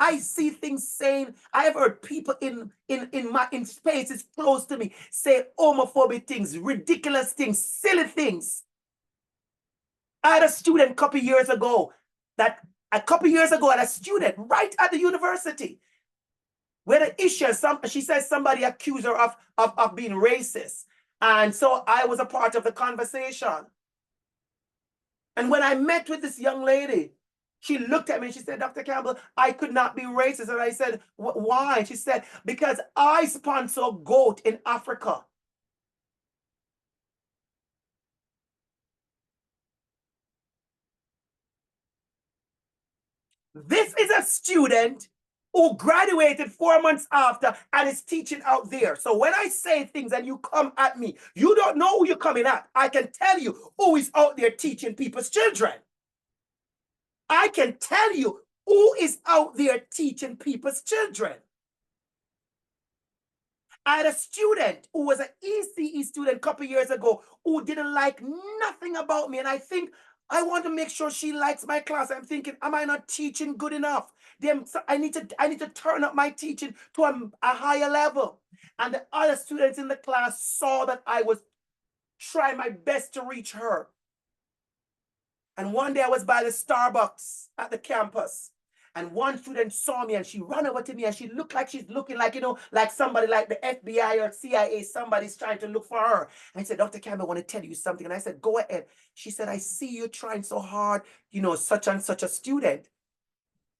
Speaker 1: I see things saying, I have heard people in spaces close to me say homophobic things, ridiculous things, silly things. I had a student a couple years ago I had a student right at the university where the issue, she says somebody accused her of being racist. And so I was a part of the conversation. And when I met with this young lady, she looked at me and she said, Dr. Campbell, I could not be racist. And I said, why? She said, because I sponsor a goat in Africa. This is a student who graduated 4 months after and is teaching out there. So when I say things and you come at me, you don't know who you're coming at. I can tell you who is out there teaching people's children. I can tell you who is out there teaching people's children. I had a student who was an ECE student a couple years ago who didn't like nothing about me. And I think, I want to make sure she likes my class. I'm thinking, am I not teaching good enough? I need to turn up my teaching to a higher level. And the other students in the class saw that I was trying my best to reach her. And one day I was by the Starbucks at the campus. And one student saw me and she ran over to me and she looked like she's looking like, like somebody like the FBI or CIA, somebody's trying to look for her. And I said, Dr. Campbell, I want to tell you something. And I said, go ahead. She said, I see you trying so hard, such and such a student.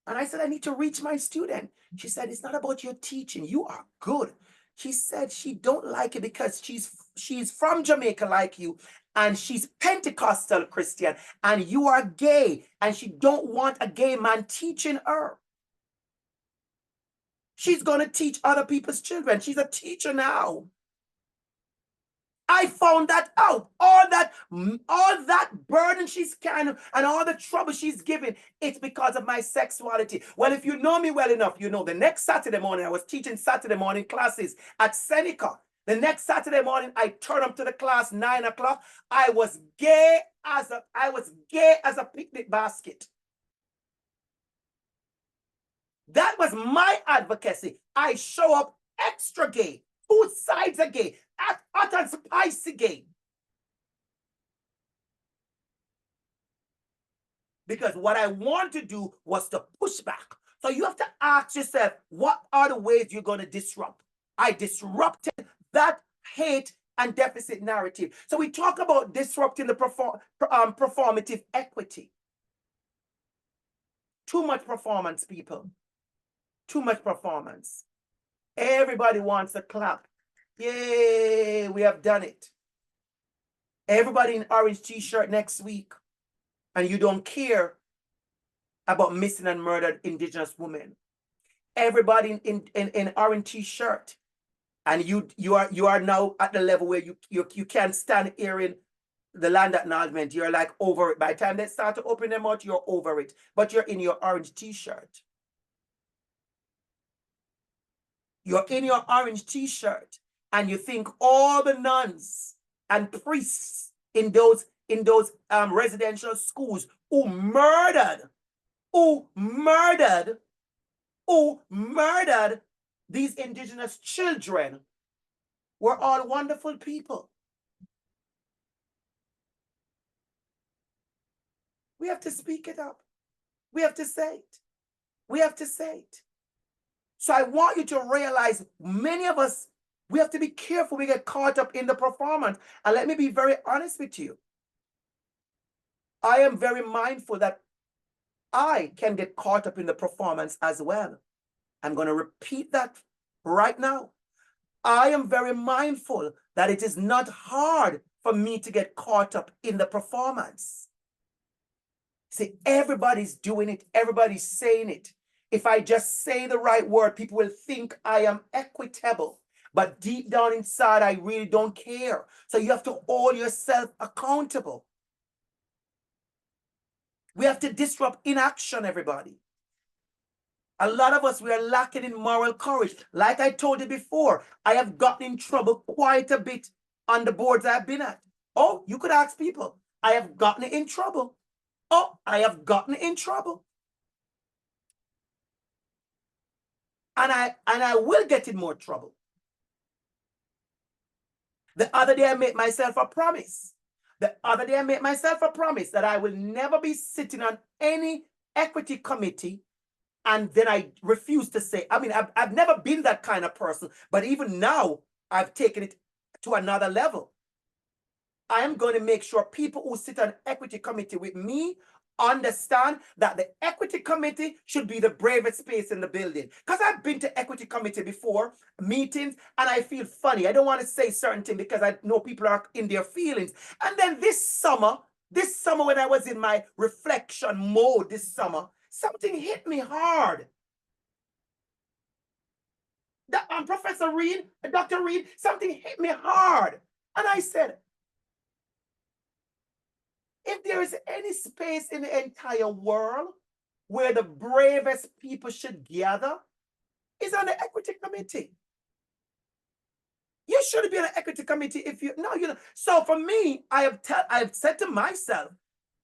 Speaker 1: And I said, I need to reach my student. She said, it's not about your teaching. You are good. She said she don't like it because she's from Jamaica like you, and she's Pentecostal Christian, and you are gay, and she don't want a gay man teaching her. She's going to teach other people's children. She's a teacher now. I found that out. All that burden she's carrying and all the trouble she's giving, it's because of my sexuality. Well, if you know me well enough, you know the next Saturday morning, I was teaching Saturday morning classes at Seneca. The next Saturday morning, I turned up to the class 9 o'clock. I was gay as a picnic basket. That was my advocacy. I show up extra gay. 2 sides are gay. Hot and spicy gay. Because what I want to do was to push back, So you have to ask yourself, what are the ways you're going to disrupt? I disrupted that hate and deficit narrative. So we talk about disrupting the performative equity. Too much performance, people. Too much performance. Everybody wants a clap. Yay, we have done it. Everybody in orange t-shirt next week, and you don't care about missing and murdered Indigenous women. Everybody in orange t-shirt, and you are now at the level where you can't stand hearing the land acknowledgement. You're like over it. By the time they start to open their mouth, you're over it. But you're in your orange t-shirt. You're in your orange t-shirt, and you think all the nuns and priests in those residential schools who murdered these Indigenous children were all wonderful people. We have to speak it up. We have to say it. We have to say it. So I want you to realize, many of us, we have to be careful. We get caught up in the performance. And let me be very honest with you. I am very mindful that I can get caught up in the performance as well. I'm going to repeat that right now. I am very mindful that it is not hard for me to get caught up in the performance. See, everybody's doing it. Everybody's saying it. If I just say the right word, people will think I am equitable. But deep down inside, I really don't care. So you have to hold yourself accountable. We have to disrupt inaction, everybody. A lot of us, we are lacking in moral courage. Like I told you before, I have gotten in trouble quite a bit on the boards I've been at. Oh, you could ask people. I have gotten in trouble. Oh, I have gotten in trouble. And I will get in more trouble. The other day, I made myself a promise. The other day, I made myself a promise that I will never be sitting on any equity committee. And then I refuse to say, I mean, I've never been that kind of person, but even now, I've taken it to another level. I am going to make sure people who sit on equity committee with me understand that the equity committee should be the bravest space in the building. Because I've been to equity committee before, meetings, and I feel funny. I don't want to say certain things because I know people are in their feelings. And then this summer when I was in my reflection mode this summer, something hit me hard. Professor Reed, Dr. Reed, something hit me hard. And I said, if there is any space in the entire world where the bravest people should gather, it's on the equity committee. You shouldn't be on the equity committee if you know. So for me, I have said to myself,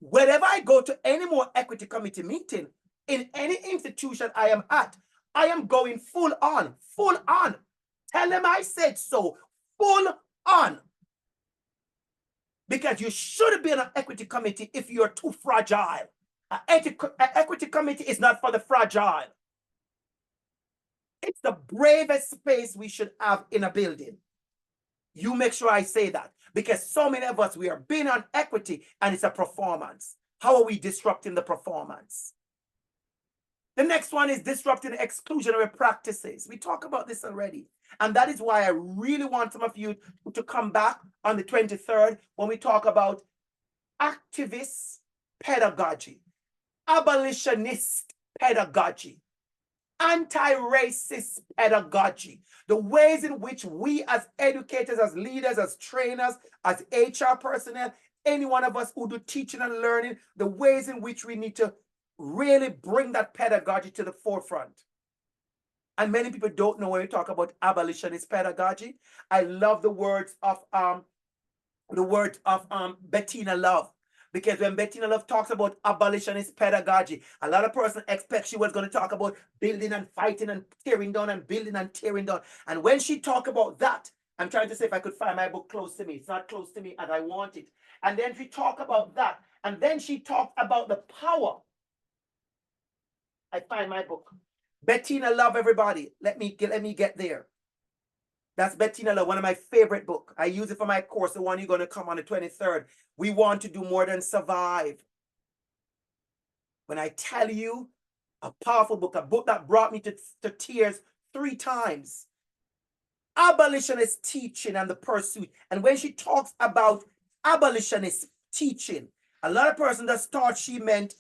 Speaker 1: whenever I go to any more equity committee meeting in any institution I am at, I am going full on. Tell them I said so, full on. Because you shouldn't be on an equity committee if you're too fragile. An equity committee is not for the fragile. It's the bravest space we should have in a building. You make sure I say that. Because so many of us, we are being on equity and it's a performance. How are we disrupting the performance? The next one is disrupting exclusionary practices. We talked about this already. And that is why I really want some of you to come back on the 23rd when we talk about activist pedagogy, abolitionist pedagogy, anti-racist pedagogy, the ways in which we as educators, as leaders, as trainers, as HR personnel, any one of us who do teaching and learning, the ways in which we need to really bring that pedagogy to the forefront. And many people don't know when we talk about abolitionist pedagogy. I love the words of Bettina Love, because when Bettina Love talks about abolitionist pedagogy, a lot of persons expect she was going to talk about building and fighting and tearing down and building and tearing down. And when she talked about that, I'm trying to say if I could find my book close to me. It's not close to me as I want it. And then she talked about that. And then she talked about the power. I find my book. Bettina Love, everybody. Let me get there. That's Bettina Love, one of my favorite books. I use it for my course, the one you're going to come on the 23rd. We want to do more than survive. When I tell you, a powerful book, a book that brought me to tears 3 times. Abolitionist teaching and the pursuit. And when she talks about abolitionist teaching, a lot of persons just thought she meant,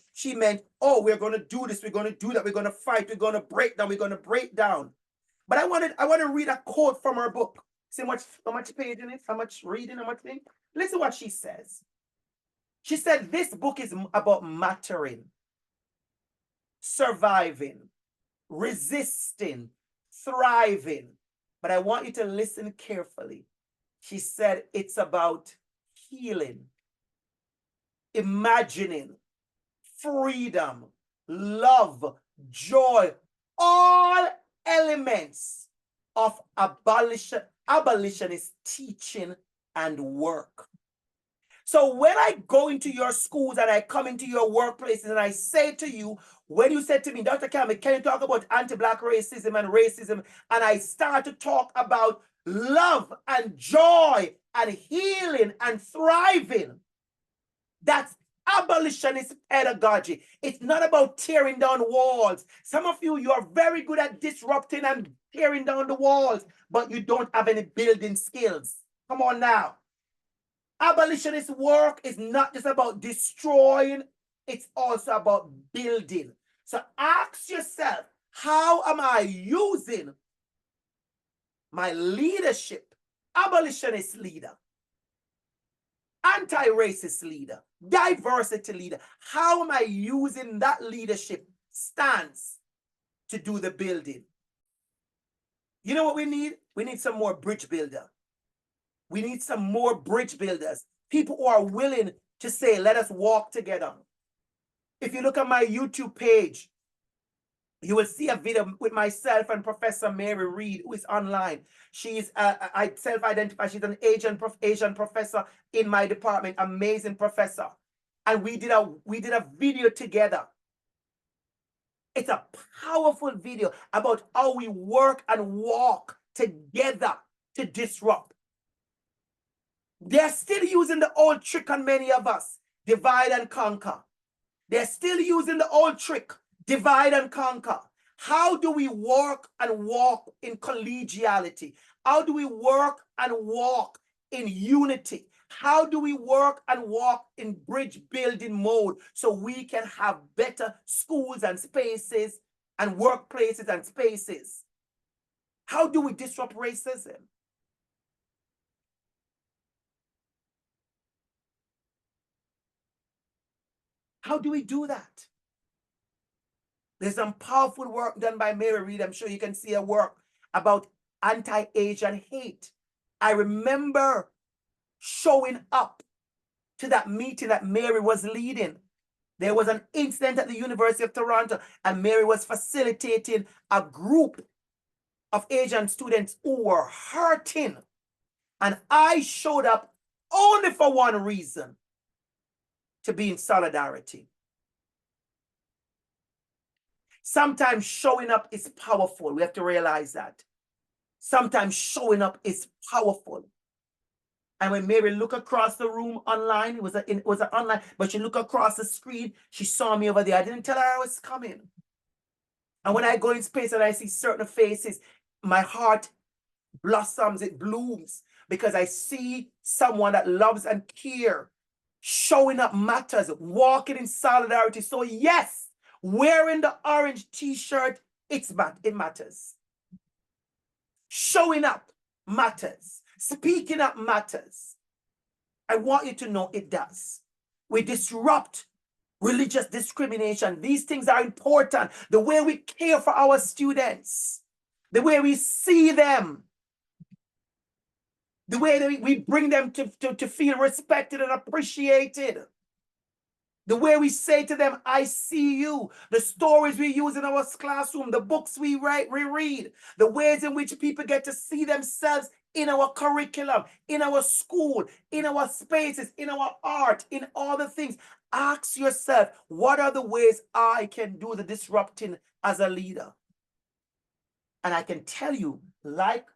Speaker 1: oh, we're going to do this, we're going to do that, we're going to fight, we're going to break down, we're going to break down. But I want to read a quote from her book. See how much page in it, how much reading, how much thing. Listen what she says. She said, this book is about mattering, surviving, resisting, thriving. But I want you to listen carefully. She said it's about healing, imagining, freedom, love, joy, all elements of abolitionist teaching and work. So when I go into your schools and I come into your workplaces and I say to you, when you said to me, Dr. Campbell, can you talk about anti-Black racism and racism? And I start to talk about love and joy and healing and thriving. That's abolitionist pedagogy. It's not about tearing down walls. Some of you are very good at disrupting and tearing down the walls, but you don't have any building skills. Come on now. Abolitionist work is not just about destroying, it's also about building. So ask yourself, how am I using my leadership, abolitionist leader, anti-racist leader, diversity leader? How am I using that leadership stance to do the building? You know what we need? We need some more bridge builder. We need some more bridge builders, people who are willing to say, let us walk together. If you look at my YouTube page, you will see a video with myself and Professor Mary Reed, who is online. She's, I self-identify, she's an Asian professor in my department, amazing professor. And we did a video together. It's a powerful video about how we work and walk together to disrupt. They're still using the old trick on many of us, divide and conquer. They're still using the old trick, divide and conquer. How do we work and walk in collegiality? How do we work and walk in unity? How do we work and walk in bridge building mode so we can have better schools and spaces and workplaces and spaces? How do we disrupt racism? How do we do that? There's some powerful work done by Mary Reed. I'm sure you can see her work about anti-Asian hate. I remember showing up to that meeting that Mary was leading. There was an incident at the University of Toronto, and Mary was facilitating a group of Asian students who were hurting. And I showed up only for one reason, to be in solidarity. Sometimes showing up is powerful. We have to realize that. Sometimes showing up is powerful. And when Mary looked across the room online, it was an online, but she looked across the screen, she saw me over there. I didn't tell her I was coming. And when I go in space and I see certain faces, my heart blossoms, it blooms, because I see someone that loves and cares. Showing up matters, walking in solidarity. So yes, wearing the orange t-shirt, it matters. Showing up matters. Speaking up matters. I want you to know it does. We disrupt religious discrimination. These things are important. The way we care for our students, the way we see them, the way that we bring them to feel respected and appreciated. The way we say to them, I see you. The stories we use in our classroom, the books we read, the ways in which people get to see themselves in our curriculum, in our school, in our spaces, in our art, in all the things. Ask yourself, what are the ways I can do the disrupting as a leader? And I can tell you, like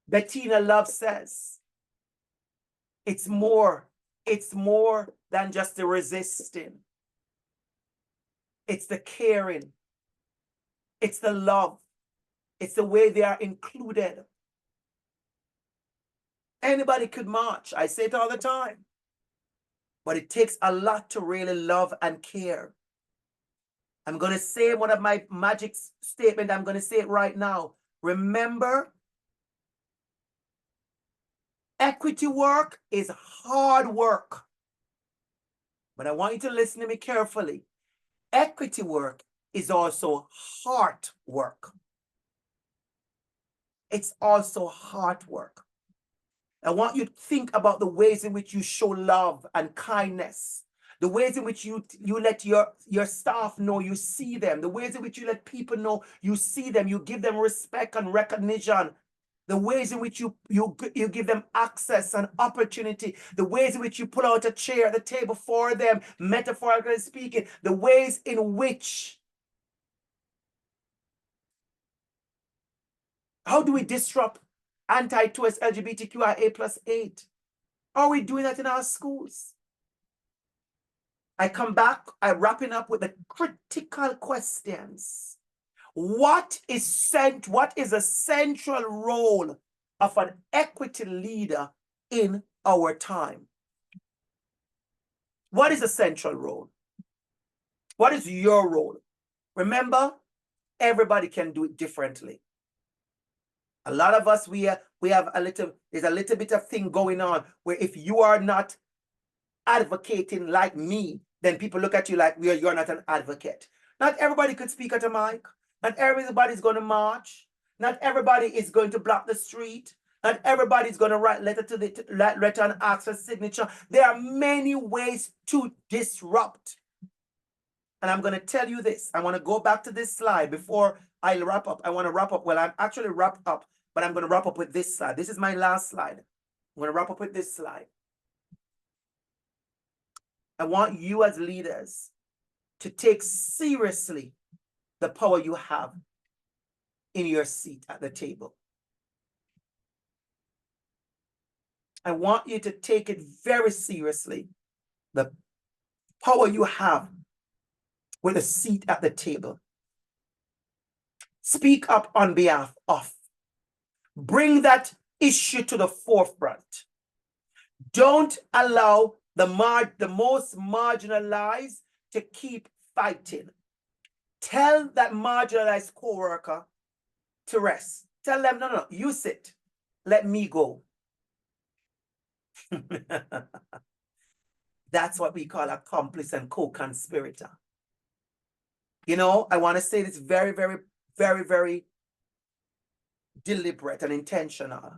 Speaker 1: Bettina Love says, it's more than just the resisting. It's the caring. It's the love. It's the way they are included. Anybody could march. I say it all the time. But it takes a lot to really love and care. I'm going to say one of my magic statements. I'm going to say it right now. Remember, equity work is hard work. But I want you to listen to me carefully. Equity work is also heart work. It's also heart work. I want you to think about the ways in which you show love and kindness, the ways in which you let your staff know you see them, the ways in which you let people know you see them, you give them respect and recognition, the ways in which you give them access and opportunity, the ways in which you pull out a chair at the table for them, metaphorically speaking, the ways in which, how do we disrupt anti-choice LGBTQIA+8? Are we doing that in our schools? I come back, I'm wrapping up with the critical questions. What is a central role of an equity leader in our time? What is a central role? What is your role? Remember, everybody can do it differently. A lot of us, there's a little bit of thing going on where if you are not advocating like me, then people look at you like you're not an advocate. Not everybody could speak at a mic. Not everybody's going to march. Not everybody is going to block the street. Not everybody's going to write letter and ask for signature. There are many ways to disrupt. And I'm going to tell you this. I want to go back to this slide before I wrap up. I want to wrap up. Well, I'm actually wrapped up, but I'm going to wrap up with this slide. This is my last slide. I'm going to wrap up with this slide. I want you as leaders to take seriously the power you have in your seat at the table. I want you to take it very seriously, the power you have with a seat at the table. Speak up on behalf of. Bring that issue to the forefront. Don't allow the most marginalized to keep fighting. Tell that marginalized coworker to rest. Tell them, no, you sit. Let me go. That's what we call accomplice and co-conspirator. You know, I want to say this very, very, very, very deliberate and intentional.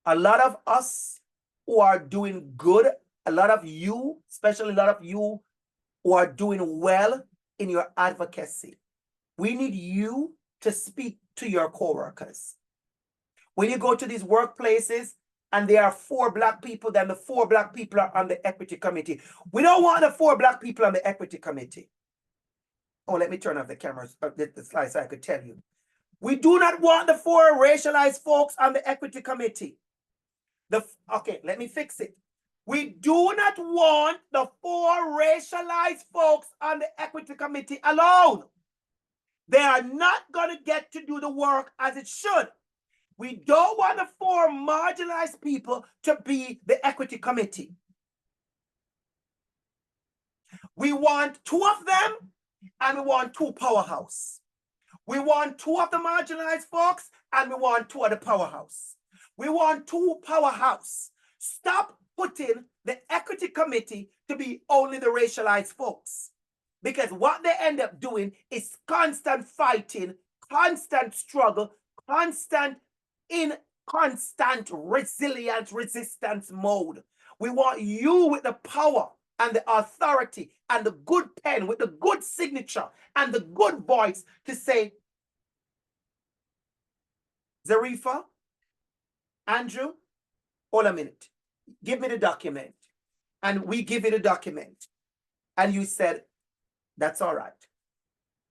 Speaker 1: A lot of us who are doing good, a lot of you, especially a lot of you who are doing well in your advocacy, we need you to speak to your coworkers. When you go to these workplaces and there are 4 Black people, then the 4 Black people are on the equity committee. We don't want the 4 Black people on the equity committee. Oh, let me turn off the cameras, the slide so I could tell you. We do not want the 4 racialized folks on the equity committee. Okay, let me fix it. We do not want the 4 racialized folks on the equity committee alone. They are not going to get to do the work as it should. We don't want the 4 marginalized people to be the equity committee. We want 2 of them and we want 2 powerhouse. We want 2 of the marginalized folks and we want 2 of the powerhouse. We want 2 powerhouse. Stop putting the equity committee to be only the racialized folks. Because what they end up doing is constant fighting, constant struggle, constant resistance mode. We want you with the power and the authority and the good pen with the good signature and the good voice to say, Zarifa, Andrew, hold a minute. Give me the document. And we give you the document. And you said, that's all right.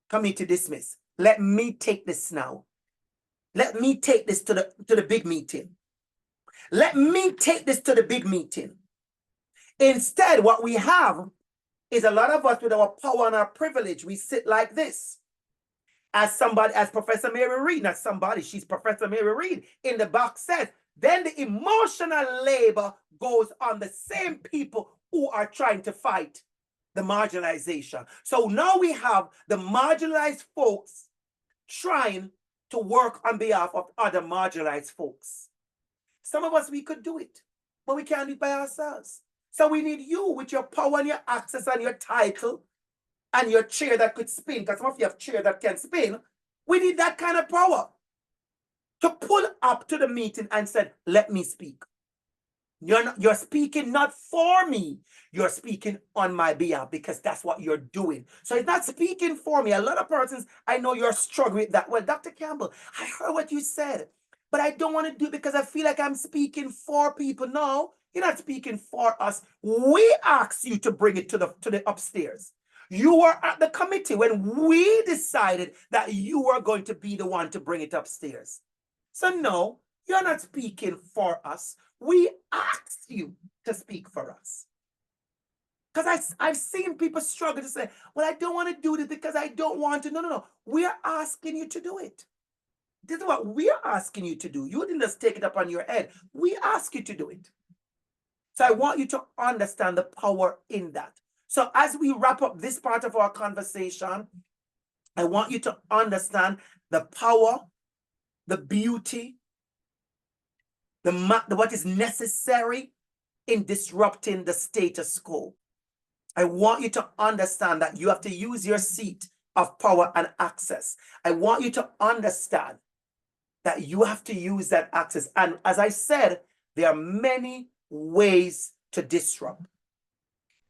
Speaker 1: Committee dismiss. Let me take this now. Let me take this to the big meeting. Let me take this to the big meeting. Instead, what we have is a lot of us with our power and our privilege. We sit like this. As somebody, as Professor Mary Reid, not somebody, she's Professor Mary Reid in the box says, then the emotional labor goes on the same people who are trying to fight the marginalization. So now we have the marginalized folks trying to work on behalf of other marginalized folks. Some of us, we could do it, but we can't do it by ourselves. So we need you with your power and your access and your title and your chair that could spin, because some of you have chair that can spin. We need that kind of power to pull up to the meeting and say, let me speak. You're speaking not for me. You're speaking on my behalf, because that's what you're doing. So it's not speaking for me. A lot of persons, I know you're struggling with that. Well, Dr. Campbell, I heard what you said, but I don't want to do it because I feel like I'm speaking for people. No, you're not speaking for us. We asked you to bring it to the upstairs. You were at the committee when we decided that you were going to be the one to bring it upstairs. So no, you're not speaking for us. We asked you to speak for us. Because I've seen people struggle to say, well, I don't want to do this because I don't want to. No. We're asking you to do it. This is what we're asking you to do. You didn't just take it up on your head. We ask you to do it. So I want you to understand the power in that. So as we wrap up this part of our conversation, I want you to understand the power, the beauty, what is necessary in disrupting the status quo. I want you to understand that you have to use your seat of power and access. I want you to understand that you have to use that access. And as I said, there are many ways to disrupt.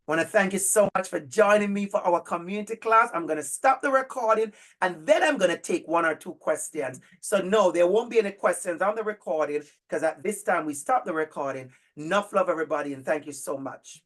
Speaker 1: I want to thank you so much for joining me for our community class. I'm going to stop the recording and then I'm going to take 1 or 2 questions. So no, there won't be any questions on the recording because at this time we stop the recording. Enough love, everybody, and thank you so much.